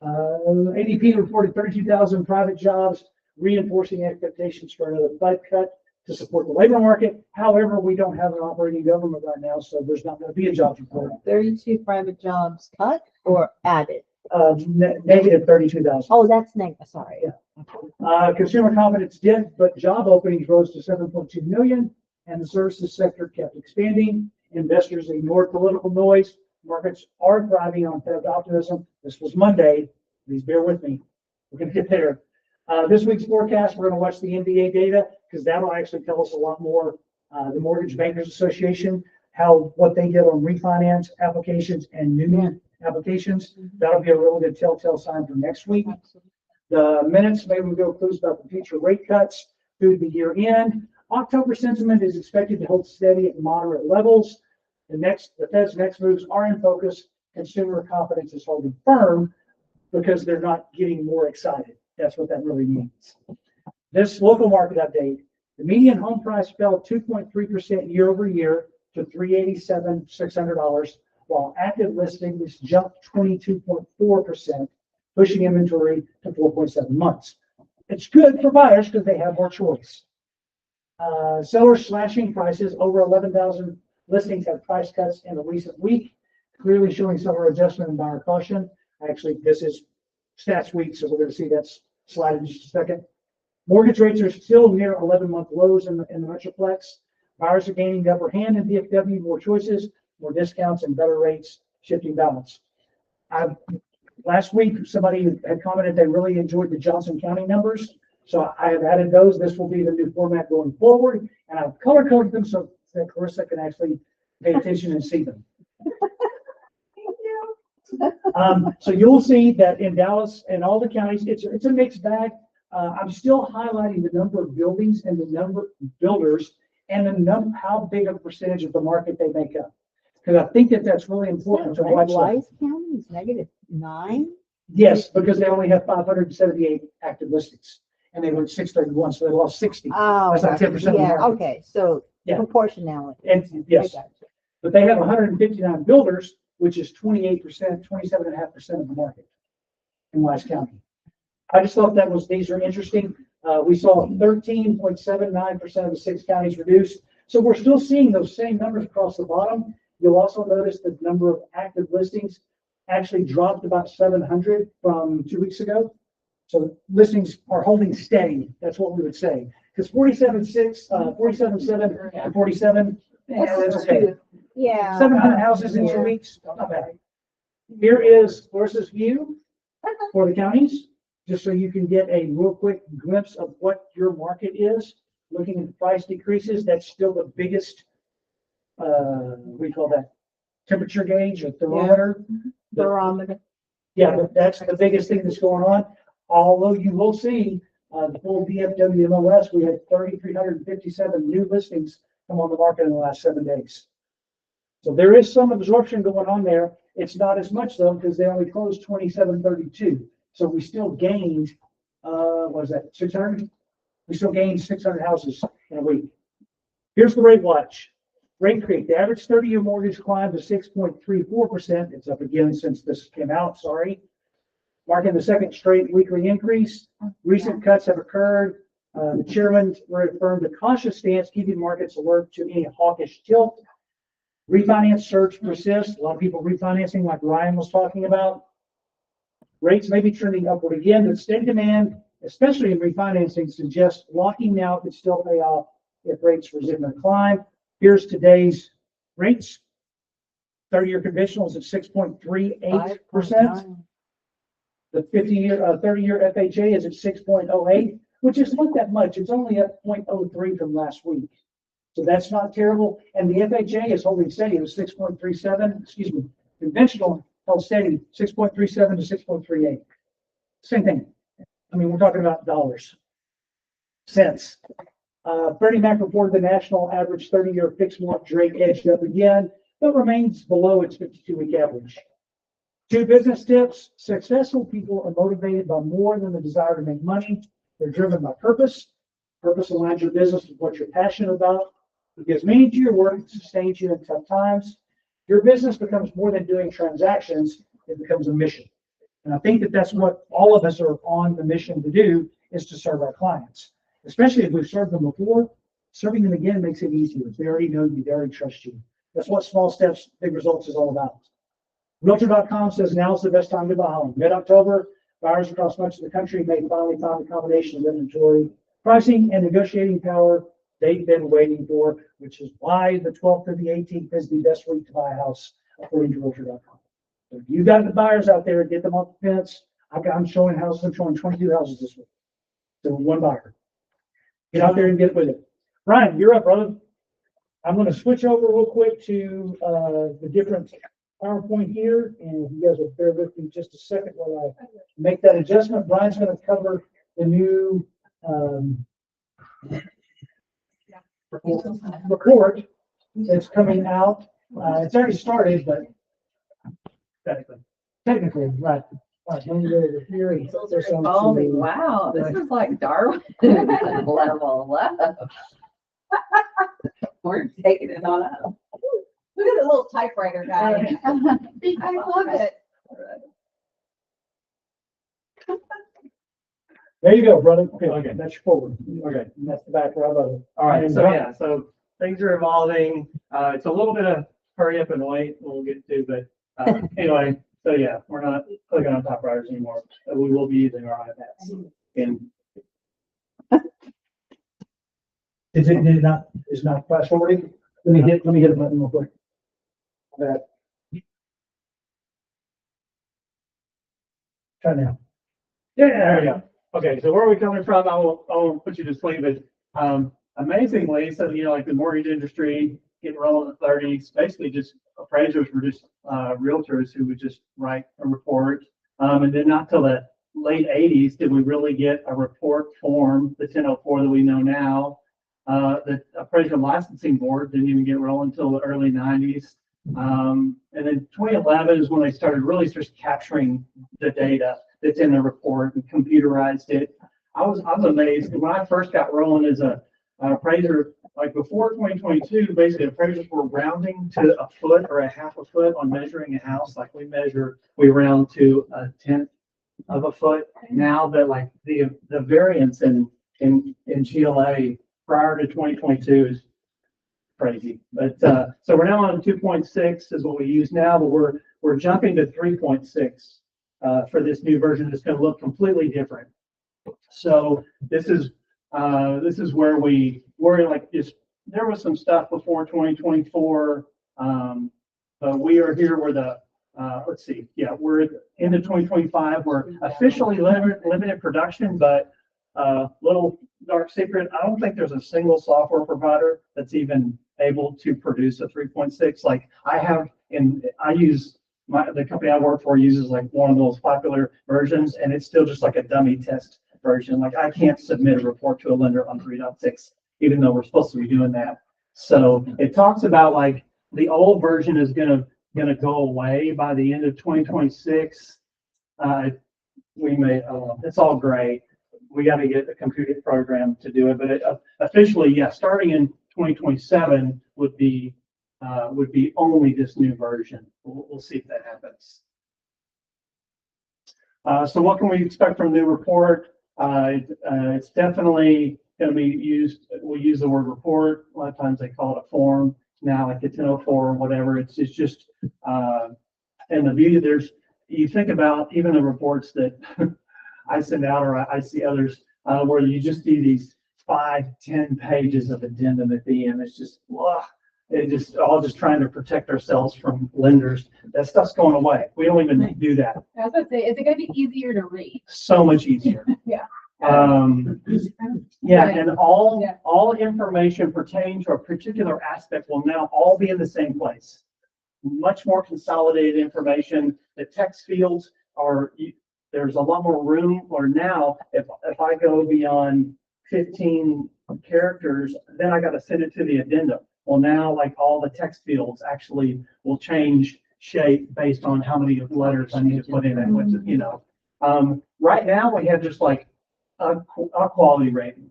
ADP reported 32,000 private jobs, reinforcing expectations for another Fed cut to support the labor market. However, we don't have an operating government right now, so there's not going to be a jobs report. 32 private jobs cut or added? Negative 32,000. Oh, that's negative, sorry. Yeah. Consumer confidence dipped, but job openings rose to 7.2 million, and the services sector kept expanding. Investors ignored political noise. Markets are thriving on Fed optimism. This was Monday. Please bear with me. We're going to get there. This week's forecast, we're going to watch the MBA data because that'll actually tell us a lot more. The Mortgage Bankers Association, what they get on refinance applications and new applications. That'll be a really good telltale sign for next week. The minutes, maybe we'll go clues about the future rate cuts through the year end. October sentiment is expected to hold steady at moderate levels. The Fed's next moves are in focus. Consumer confidence is holding firm because they're not getting more excited. That's what that really means. This local market update, the median home price fell 2.3% year over year to $387,600, while active listings jumped 22.4%, pushing inventory to 4.7 months. It's good for buyers because they have more choice. Sellers slashing prices. Over 11,000 listings have price cuts in a recent week, clearly showing seller adjustment and buyer caution. Actually, this is stats week, so we're going to see that slide in just a second. Mortgage rates are still near 11-month lows in the Metroplex. Buyers are gaining the upper hand in DFW, more choices, more discounts, and better rates, shifting balance. Last week, somebody had commented they really enjoyed the Johnson County numbers, so I have added those. This will be the new format going forward, and I've color-coded them so that Clarissa can actually pay attention and see them. So you'll see that in Dallas and all the counties, it's a mixed bag. I'm still highlighting the number of buildings and the number of builders and how big a percentage of the market they make up. Because I think that's really important to watch. Wise County is -9? Yes, because they only have 578 active listings and they were at 631, so they lost 60. Oh, That's like 10% of the yeah, market. okay, so Yeah. proportionality. And yes, I got you. but they have 159 builders, which is 28%, 27.5% of the market in Wise County. I just thought these are interesting. We saw 13.79% of the 6 counties reduced. So we're still seeing those same numbers across the bottom. You'll also notice the number of active listings actually dropped about 700 from 2 weeks ago. So listings are holding steady. That's what we would say. because 47.6, 47.7, and 47, yeah, that's okay. Yeah. 700 houses in 2 weeks, not bad. Here is versus view for the counties, just so you can get a real quick glimpse of what your market is. Looking at the price decreases, that's still the biggest, what do you call that? Temperature gauge or thermometer. Barometer. Yeah, but that's the biggest thing that's going on. Although you will see, the full DFW MLS, we had 3,357 new listings come on the market in the last 7 days. So there is some absorption going on there. It's not as much though, because they only closed 2732. So we still gained, what was that, 600? We still gained 600 houses in a week. Here's the rate watch. Rate Creek, the average 30-year mortgage climbed to 6.34%. It's up again since this came out, sorry. Marking the second straight weekly increase. Recent cuts have occurred. The chairman reaffirmed a cautious stance, keeping markets alert to any hawkish tilt. Refinance surge persists. A lot of people refinancing like Ryan was talking about. Rates may be trending upward again, but steady demand, especially in refinancing, suggests locking now could still pay off if rates resume their climb. Here's today's rates. 30-year conventional is at 6.38%. The 30-year FHA is at 6.08, which is not that much. It's only up 0.03 from last week. So that's not terrible. And the FHA is holding steady. It was 6.37, excuse me. Conventional held steady, 6.37 to 6.38. Same thing. I mean, we're talking about dollars, cents. Freddie Mac reported the national average 30-year fixed mortgage rate edged up again, but remains below its 52-week average. 2 business tips. Successful people are motivated by more than the desire to make money. They're driven by purpose. Purpose aligns your business with what you're passionate about. It gives meaning to your work. It sustains you in tough times. Your business becomes more than doing transactions. It becomes a mission. And I think that that's what all of us are on the mission to do, is to serve our clients. Especially if we've served them before, serving them again makes it easier. They already know you, they already trust you. That's what small steps, big results is all about. Realtor.com says now is the best time to buy a home. Mid-October, buyers across much of the country may finally find a combination of inventory, pricing, and negotiating power they've been waiting for, which is why the 12th to the 18th is the best week to buy a house, according to Realtor.com. So if you got the buyers out there, get them off the fence. I'm showing houses, I'm showing 22 houses this week. So one buyer. Get out there and get it with it. Ryan, you're up, brother. I'm going to switch over real quick to the different PowerPoint here, and if you guys will bear with me just a second while I make that adjustment. Brian's going to cover the new report that's coming out. It's already started, but technically, right. Let me go over here and there's some. Oh, wow, this is like Darwin level up. We're taking it on up. Look at the little typewriter guy. I love it. There you go, brother. Okay, that's your forward. Okay, and that's the back of it. All right, And so yeah, so things are evolving. It's a little bit of hurry up and wait we'll get to, but anyway, so yeah, we're not clicking on top writers anymore. We will be using our iPads. And Is it not flash forwarding? Let me hit a button real quick. That. Try now. yeah, there we go. Okay, so where are we coming from? I won't put you to sleep, but amazingly, so like the mortgage industry getting rolling in the 30s, basically just appraisers were just realtors who would just write a report. And then not till the late 80s did we really get a report form, the 1004 that we know now. The appraisal licensing board didn't even get rolling until the early 90s. And then 2011 is when they started really just capturing the data that's in the report and computerized it. I was amazed when I first got rolling as an appraiser, like before 2022, basically appraisers were rounding to a foot or a half a foot on measuring a house. Like we round to a tenth of a foot. Now that like the variance in GLA prior to 2022 is crazy. But so we're now on 2.6 is what we use now, but we're jumping to 3.6 for this new version. It's going to look completely different. So this is This is where we're like, there was some stuff before 2024. But we are here where let's see, yeah, we're into 2025. We're officially limited production, but little dark secret, I don't think there's a single software provider that's even able to produce a 3.6. Like the company I work for uses like one of those popular versions, and it's still just like a dummy test version. Like I can't submit a report to a lender on 3.6, even though we're supposed to be doing that. So it talks about like the old version is gonna go away by the end of 2026. It's all great. We got to get the computer program to do it, but officially, yeah, starting in 2027 would be only this new version. We'll see if that happens. So what can we expect from the new report? It's definitely going to be used. We'll use the word report. A lot of times they call it a form. Now like it's 1004 or whatever. It's just and the beauty you think about even the reports that I send out or I see others where you just see these 5-10 pages of addendum at the end. It's just just trying to protect ourselves from lenders. That stuff's going away. We don't even do that. I was gonna say, is it gonna be easier to read? So much easier. Yeah. And all information pertaining to a particular aspect will now all be in the same place. Much more consolidated information. The text fields there's a lot more room. Or now, if I go beyond 15 characters, then I got to send it to the addendum. Well, now like all the text fields actually will change shape based on how many letters I need to put in and what right now we have just like a quality rating,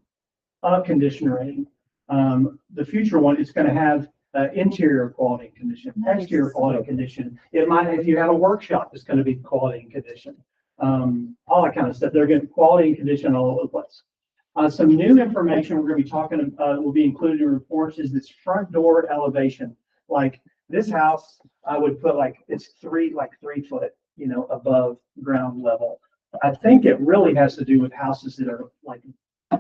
a condition rating. The future one is going to have interior quality and condition, exterior quality and condition. It might, if you have a workshop, it's going to be quality and condition. All that kind of stuff. They're getting quality and condition all over the place. Some new information we're going to be talking will be included in reports is this front door elevation. Like this house, I would put like it's 3 foot, above ground level. I think it really has to do with houses that are like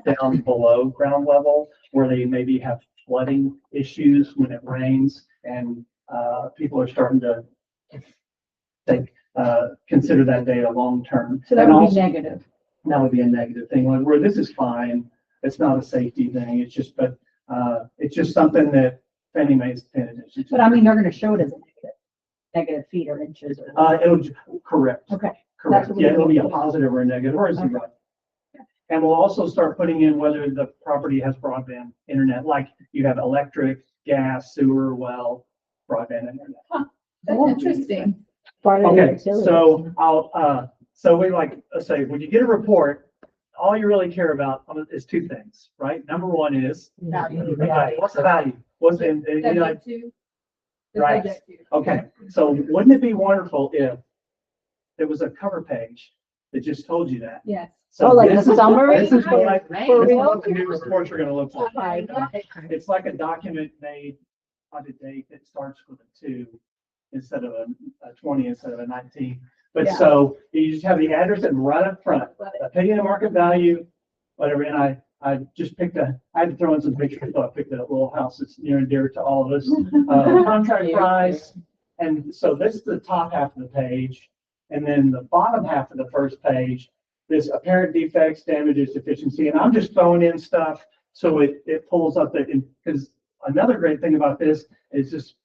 down below ground level, where they maybe have flooding issues when it rains, and people are starting to consider that data long term. So that would be negative. That would be a negative thing. Like where this is fine, it's not a safety thing. It's just something that Fannie Mae's paying attention to. But I mean, they're gonna show it as a negative feet or inches or. Correct. Okay. Correct. Yeah, it'll be a positive or a negative or a zero. Okay. And we'll also start putting in whether the property has broadband internet, like you have electric, gas, sewer, well, broadband internet. Huh. That's interesting. Okay, so we say when you get a report, all you really care about is 2 things, right? Number 1 is Value. what's the value? What's in Subject to. right? Subject to. Okay, so wouldn't it be wonderful if there was a cover page that just told you that? Yes. So Oh, like this a is summary? This is what For real? what the new reports are going to look like. Okay. It's like a document made on a date that starts with a 2 instead of a 20 instead of a 19. But Yeah. so you just have the address and right up front, opinion of market value, whatever. And I just picked I had to throw in some pictures, so I picked a little house that's near and dear to all of us. Contract price. And so this is the top half of the page. And then the bottom half of the first page, this apparent defects, damages, deficiency. And I'm just throwing in stuff so it pulls up because another great thing about this is just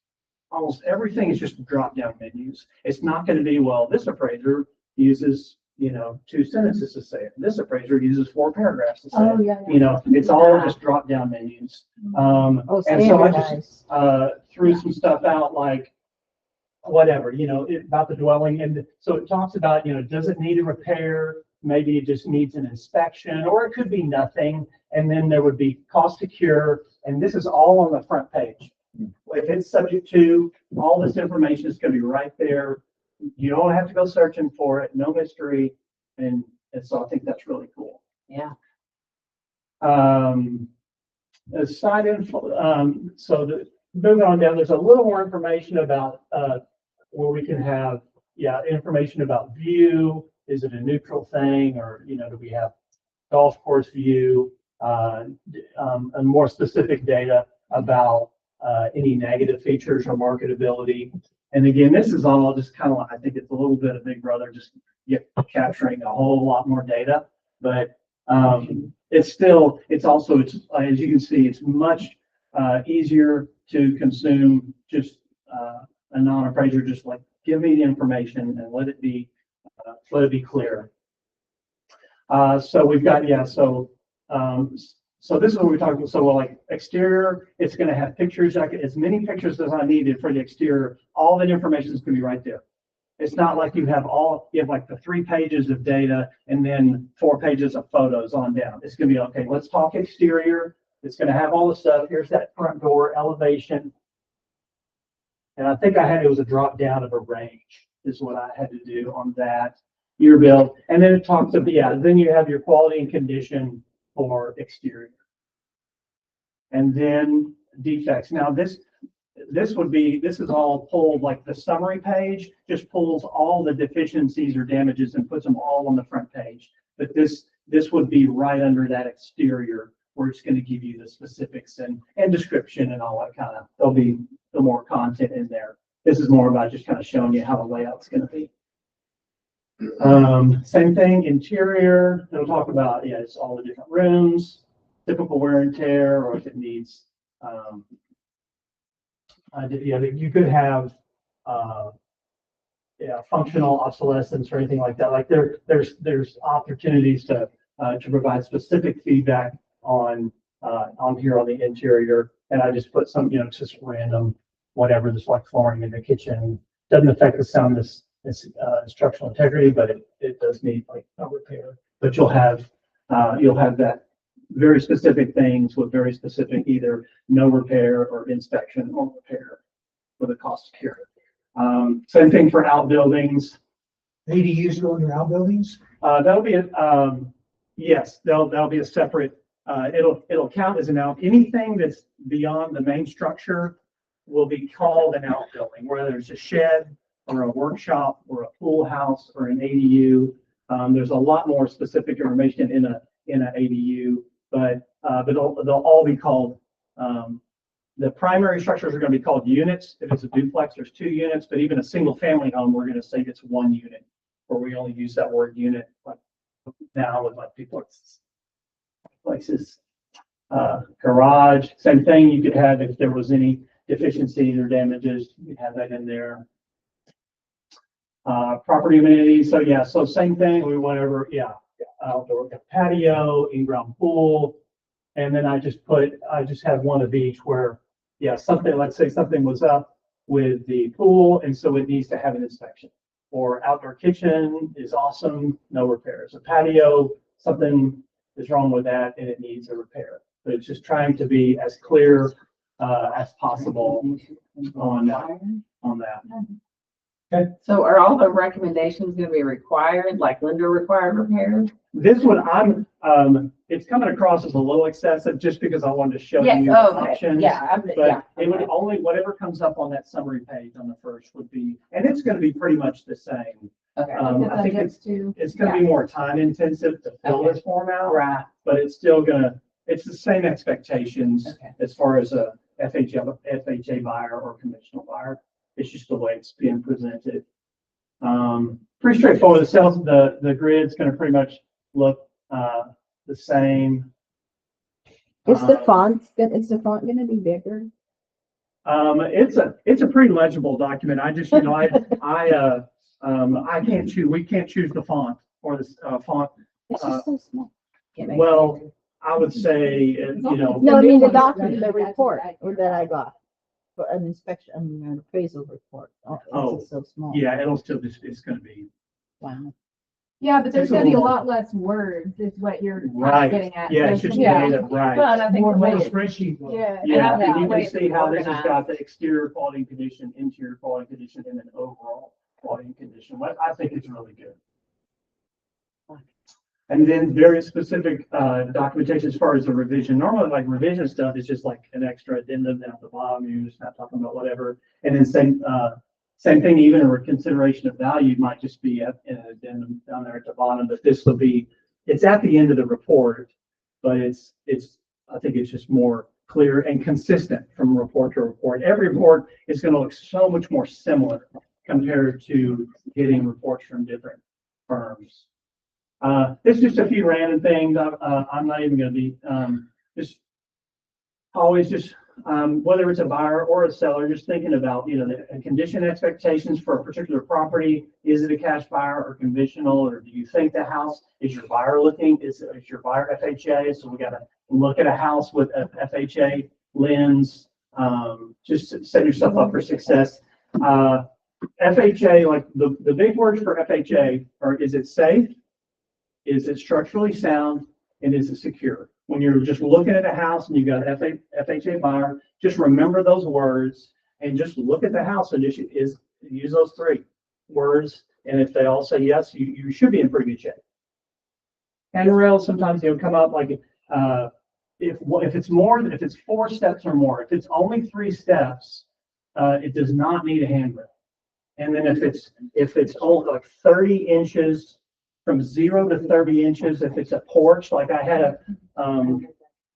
almost everything is just drop-down menus. It's not going to be, well, this appraiser uses, 2 sentences to say it. This appraiser uses 4 paragraphs to say it. Yeah. It's all just drop-down menus. And so I just threw some stuff out like whatever, about the dwelling. And so it talks about, does it need a repair? Maybe it just needs an inspection, or it could be nothing. And then there would be cost to cure. And this is all on the front page. If it's subject to, all this information is going to be right there. You don't have to go searching for it. No mystery. And so I think that's really cool. Yeah. Side info. Moving on down, there's a little more information about where we can have, information about view. Is it a neutral thing, or do we have golf course view? and more specific data about any negative features or marketability. And again, this is all just kind of, I think it's a little bit of Big Brother, just capturing a whole lot more data. But it's still, it's also, it's as you can see, it's much easier to consume. Just a non-appraiser, just like give me the information and let it be clear. So we've got, yeah, so this is what we're talking about. So like exterior, it's going to have pictures, as many pictures as I needed for the exterior. All that information is going to be right there. It's not like you have like the 3 pages of data and then 4 pages of photos on down. It's going to be, okay, let's talk exterior. It's going to have all the stuff. Here's that front door elevation. And I think it was a drop down of a range is what I had to do on that year build. And then it talks about, yeah, then you have your quality and condition for exterior. And then defects. Now this is all pulled, like the summary page just pulls all the deficiencies or damages and puts them all on the front page. But this would be right under that exterior where it's going to give you the specifics and description and all that kind of, there'll be the more content in there. This is more about just kind of showing you how the layout's going to be. Same thing, interior, it'll talk about, yeah, it's all the different rooms, typical wear and tear, or if it needs, yeah, you could have, yeah, functional obsolescence or anything like that. Like there's opportunities to provide specific feedback on here on the interior. And I just put some, just random, whatever, just like flooring in the kitchen. Doesn't affect the sound, this structural integrity, but it does need like a repair. But you'll have that very specific things with very specific either no repair or inspection or repair for the cost of care. Same thing for outbuildings. ADUs go under outbuildings? That'll be yes, that'll be a separate. It'll count as an out. Anything that's beyond the main structure will be called an outbuilding, whether it's a shed or a workshop or a pool house or an ADU. There's a lot more specific information in an ADU, but they'll all be called. The primary structures are going to be called units. If it's a duplex, there's 2 units, but even a single family home, we're going to say it's 1 unit, or we only use that word unit like now with like duplexes, garage. Same thing. You could have if there was any deficiencies or damages, you could have that in there. Property amenities. So yeah, so same thing. We went over, yeah, outdoor patio, in-ground pool, and then I just have one of each where, yeah, something, let's say something was up with the pool, and so it needs to have an inspection. Or outdoor kitchen is awesome, no repairs. A patio, something is wrong with that, and it needs a repair. But it's just trying to be as clear as possible on that. Okay. So are all the recommendations going to be required, like lender required repairs? This one, it's coming across as a little excessive just because I wanted to show you the options. Yeah, but it would only, whatever comes up on that summary page on the first would be, and it's going to be pretty much the same. Okay. I think it's going to be more time intensive to fill this form out, right? But it's still it's the same expectations as far as a FHA buyer or conventional buyer. It's just the way it's being presented. Pretty straightforward. The grid's going to pretty much look the same. Is the font going to be bigger? It's a pretty legible document. I just, I can't choose. We can't choose the font or the font. It's just so small. Well, I would say, No, I mean the document, the report that I got for an inspection, an appraisal report. Oh, it's so small. yeah, it'll still be, it's going to be. Wow. Yeah, but there's It's a gonna be a little- lot less words is what you're Right. getting at. Yeah, it's So, just yeah. data, right. Well, and I think More the way like a it- spreadsheet. look. Yeah. Yeah, And and you way can see how this has organized. got the exterior quality and condition, interior quality and condition, and then overall quality and condition. I think it's really good. And then very specific documentation as far as the revision. Normally, like revision stuff is just like an extra addendum down at the bottom. You're just not talking about whatever. And then same thing, even a consideration of value might just be an addendum down there at the bottom. But this will be, it's at the end of the report, but I think it's just more clear and consistent from report to report. Every report is going to look so much more similar compared to getting reports from different firms. It's just a few random things. I'm not even going to be just always just whether it's a buyer or a seller, just thinking about, you know, the condition expectations for a particular property. Is it a cash buyer or conventional, or do you think the house is your buyer looking? Is your buyer FHA? So we got to look at a house with a FHA lens. Just to set yourself up for success. FHA, like the big words for FHA are: is it safe? Is it structurally sound? And is it secure? When you're just looking at a house and you got FHA buyer, just remember those words and just look at the house and just use those 3 words. And if they all say yes, you should be in pretty good shape. Handrails, sometimes they'll come up like if it's 4 steps or more. If it's only 3 steps, it does not need a handrail. And then if it's only like 30 inches. From 0 to 30 inches, if it's a porch, like I had a, I don't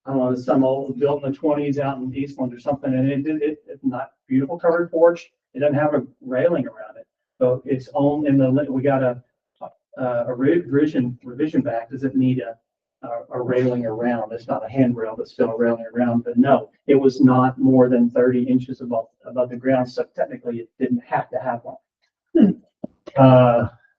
know, some old built in the 20s out in Eastland or something, and it's not beautiful covered porch. It doesn't have a railing around it, so it's on in the. We got a revision back. Does it need a railing around? It's not a handrail, but still a railing around. But no, it was not more than 30 inches above the ground, so technically it didn't have to have one.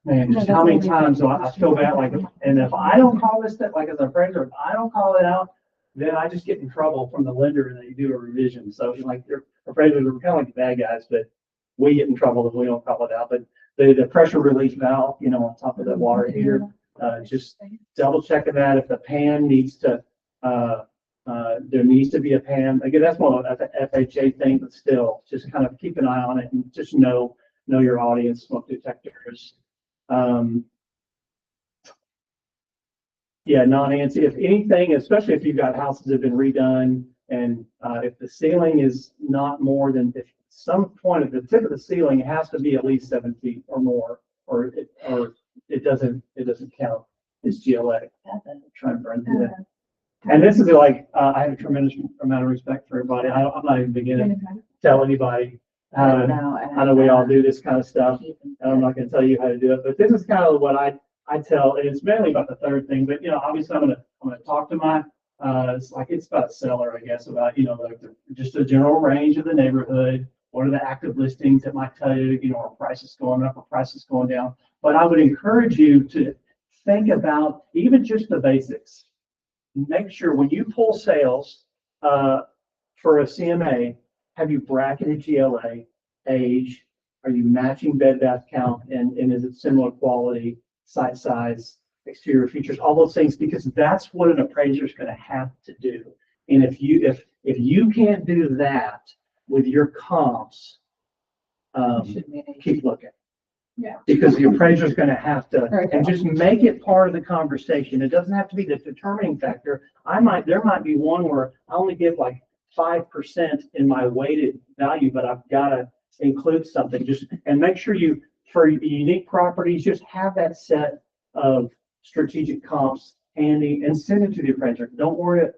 Man, just how many times do I feel bad, like, and if I don't call this, like as a appraiser, if I don't call it out, then I just get in trouble from the lender and they do a revision. So like your appraisers are kind of like the bad guys, but we get in trouble if we don't call it out. But the pressure release valve, you know, on top of the water heater, just double checking that. If the pan needs to, there needs to be a pan. Again, that's one of the FHA thing, but still just kind of keep an eye on it and just know your audience, smoke detectors. Yeah, non-ANSI, if anything, especially if you've got houses that have been redone and if the ceiling is not more than, if some point at the tip of the ceiling has to be at least 7 feet or more, or it doesn't count as GLA. I'm trying to burn through that. And this is like, I have a tremendous amount of respect for everybody. I'm not even beginning to tell anybody how do we all do this kind of stuff. And I'm not going to tell you how to do it, but this is kind of what I tell, and it's mainly about the 3rd thing. But you know, obviously, I'm gonna talk to my it's about a seller, I guess, about, you know, just a general range of the neighborhood. What are the active listings that might tell you, you know, are prices going up or prices going down? But I would encourage you to think about even just the basics. Make sure when you pull sales for a CMA. Have you bracketed GLA, age? Are you matching bed bath count? And is it similar quality, site size, exterior features, all those things? Because that's what an appraiser is going to have to do. And if you can't do that with your comps, keep looking. Yeah. Because the appraiser is going to have to, and just make it part of the conversation. It doesn't have to be the determining factor. There might be one where I only give like 5% in my weighted value, but I've got to include something. Just and make sure you, for unique properties, just have that set of strategic comps handy and send it to the appraiser. Don't worry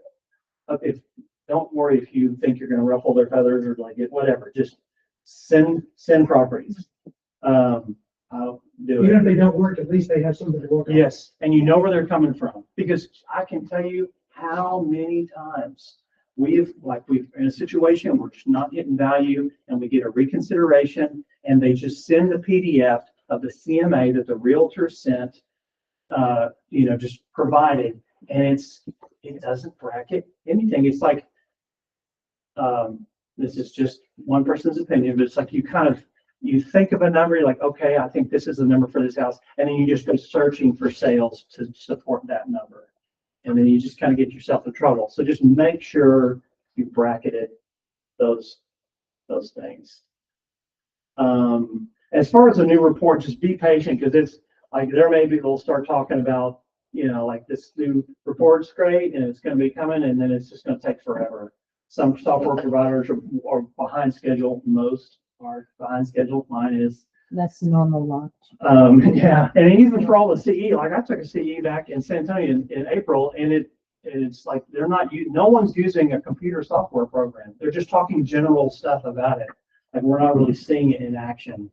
if you think you're going to ruffle their feathers or like it, whatever. Just send properties. I'll do it. Even if they don't work, at least they have something to work on. Yes, and you know where they're coming from, because I can tell you how many times we're in a situation where we're just not getting value and we get a reconsideration and they just send the PDF of the CMA that the realtor sent, just provided, and it doesn't bracket anything. It's like, this is just one person's opinion, but it's like you think of a number, you're like, okay, I think this is the number for this house. And then you just go searching for sales to support that number. And then you just kind of get yourself in trouble. So just make sure you bracketed those things. As far as a new report, just be patient, because it's like they'll start talking about, like this new report's great and it's going to be coming, and then it's just going to take forever. Some software providers are behind schedule. Most are behind schedule. Mine is. That's normal launch. Yeah, and even for all the CE, like I took a CE back in San Antonio in April, and It's like, no one's using a computer software program. They're just talking general stuff about it. And we're not really seeing it in action.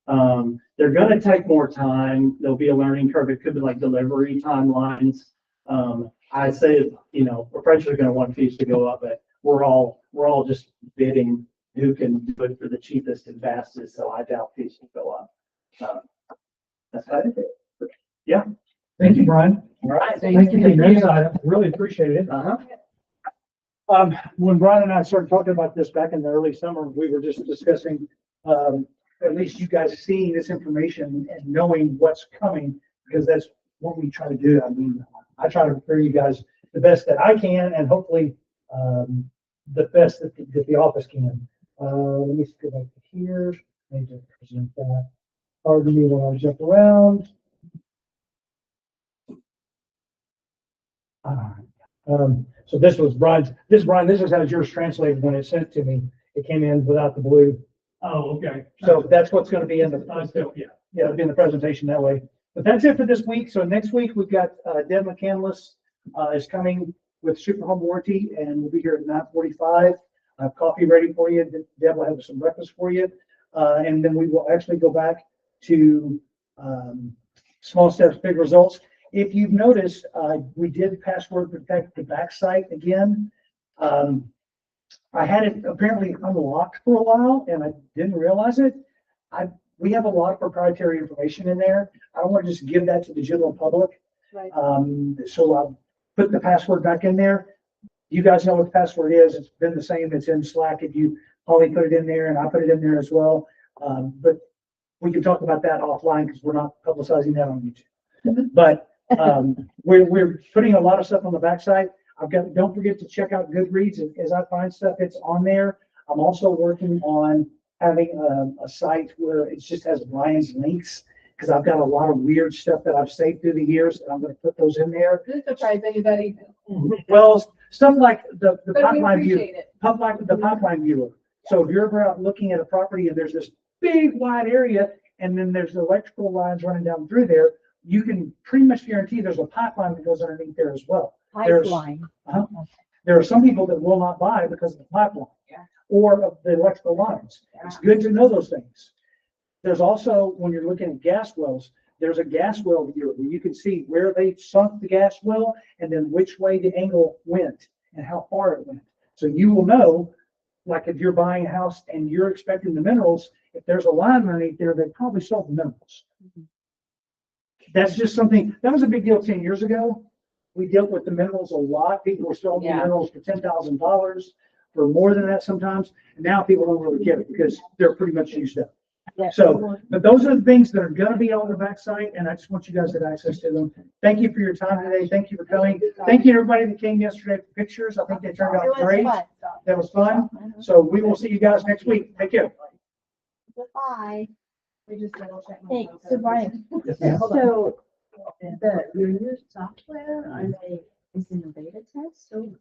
They're gonna take more time. There'll be a learning curve. It could be like delivery timelines. I say, appraisers are gonna want fees to go up, but we're all just bidding who can do it for the cheapest and fastest, so I doubt fees will go up. That's how it is. Yeah. Thank you, Brian. All right. Thank you for the insight. Really appreciate it. Uh-huh. When Brian and I started talking about this back in the early summer, we were just discussing, at least you guys seeing this information and knowing what's coming, because that's what we try to do. I mean, I try to prepare you guys the best that I can, and hopefully, the best that the office can. Let me go back to here. Maybe just present that. Pardon me when I jump around. So this was Brian's, this is how yours translated when it's sent to me. It came in without the blue. Oh, okay. So that's what's going to be in the, Yeah. yeah, it'll be in the presentation that way. But that's it for this week. So next week, we've got, Deb McCandless, is coming with Super Home Warranty, and we'll be here at 9:45. I have coffee ready for you. Deb will have some breakfast for you. And then we will actually go back to, small steps, big results. If you've noticed, we did password protect the backside again. I had it apparently unlocked for a while and I didn't realize it. We have a lot of proprietary information in there. I don't want to just give that to the general public. Right. So I'll put the password back in there. You guys know what the password is. It's been the same. It's in Slack. If you, Holly put it in there and I put it in there as well. But we can talk about that offline because we're not publicizing that on YouTube. But we're putting a lot of stuff on the backside. Don't forget to check out Goodreads as I find stuff. It's on there. I'm also working on having a site where it just has Brian's links, because I've got a lot of weird stuff that I've saved through the years, and I'm going to put those in there. This surprise anybody. Well, stuff like the But we pipeline view, appreciate it. the pipeline viewer. So if you're ever out looking at a property and there's this big wide area, and then there's electrical lines running down through there, you can pretty much guarantee there's a pipeline that goes underneath there as well. Pipeline. There are some people that will not buy because of the pipeline or of the electrical lines. It's good to know those things. There's also, when you're looking at gas wells, there's a gas well viewer where you can see where they sunk the gas well and then which way the angle went and how far it went. So you will know, like if you're buying a house and you're expecting the minerals, if there's a line underneath there, they probably sold the minerals. That's just something, that was a big deal 10 years ago. We dealt with the minerals a lot. People were selling the minerals for $10,000, for more than that sometimes. And now people don't really get it because they're pretty much used up. So, but those are the things that are going to be on the backside, and I just want you guys to have access to them. Thank you for your time today. Thank you for coming. Thank you to everybody that came yesterday for pictures. I think they turned out great. That was fun. So we will see you guys next week. Take care. Goodbye. Hey, so Brian, so your new software, is in a beta test, so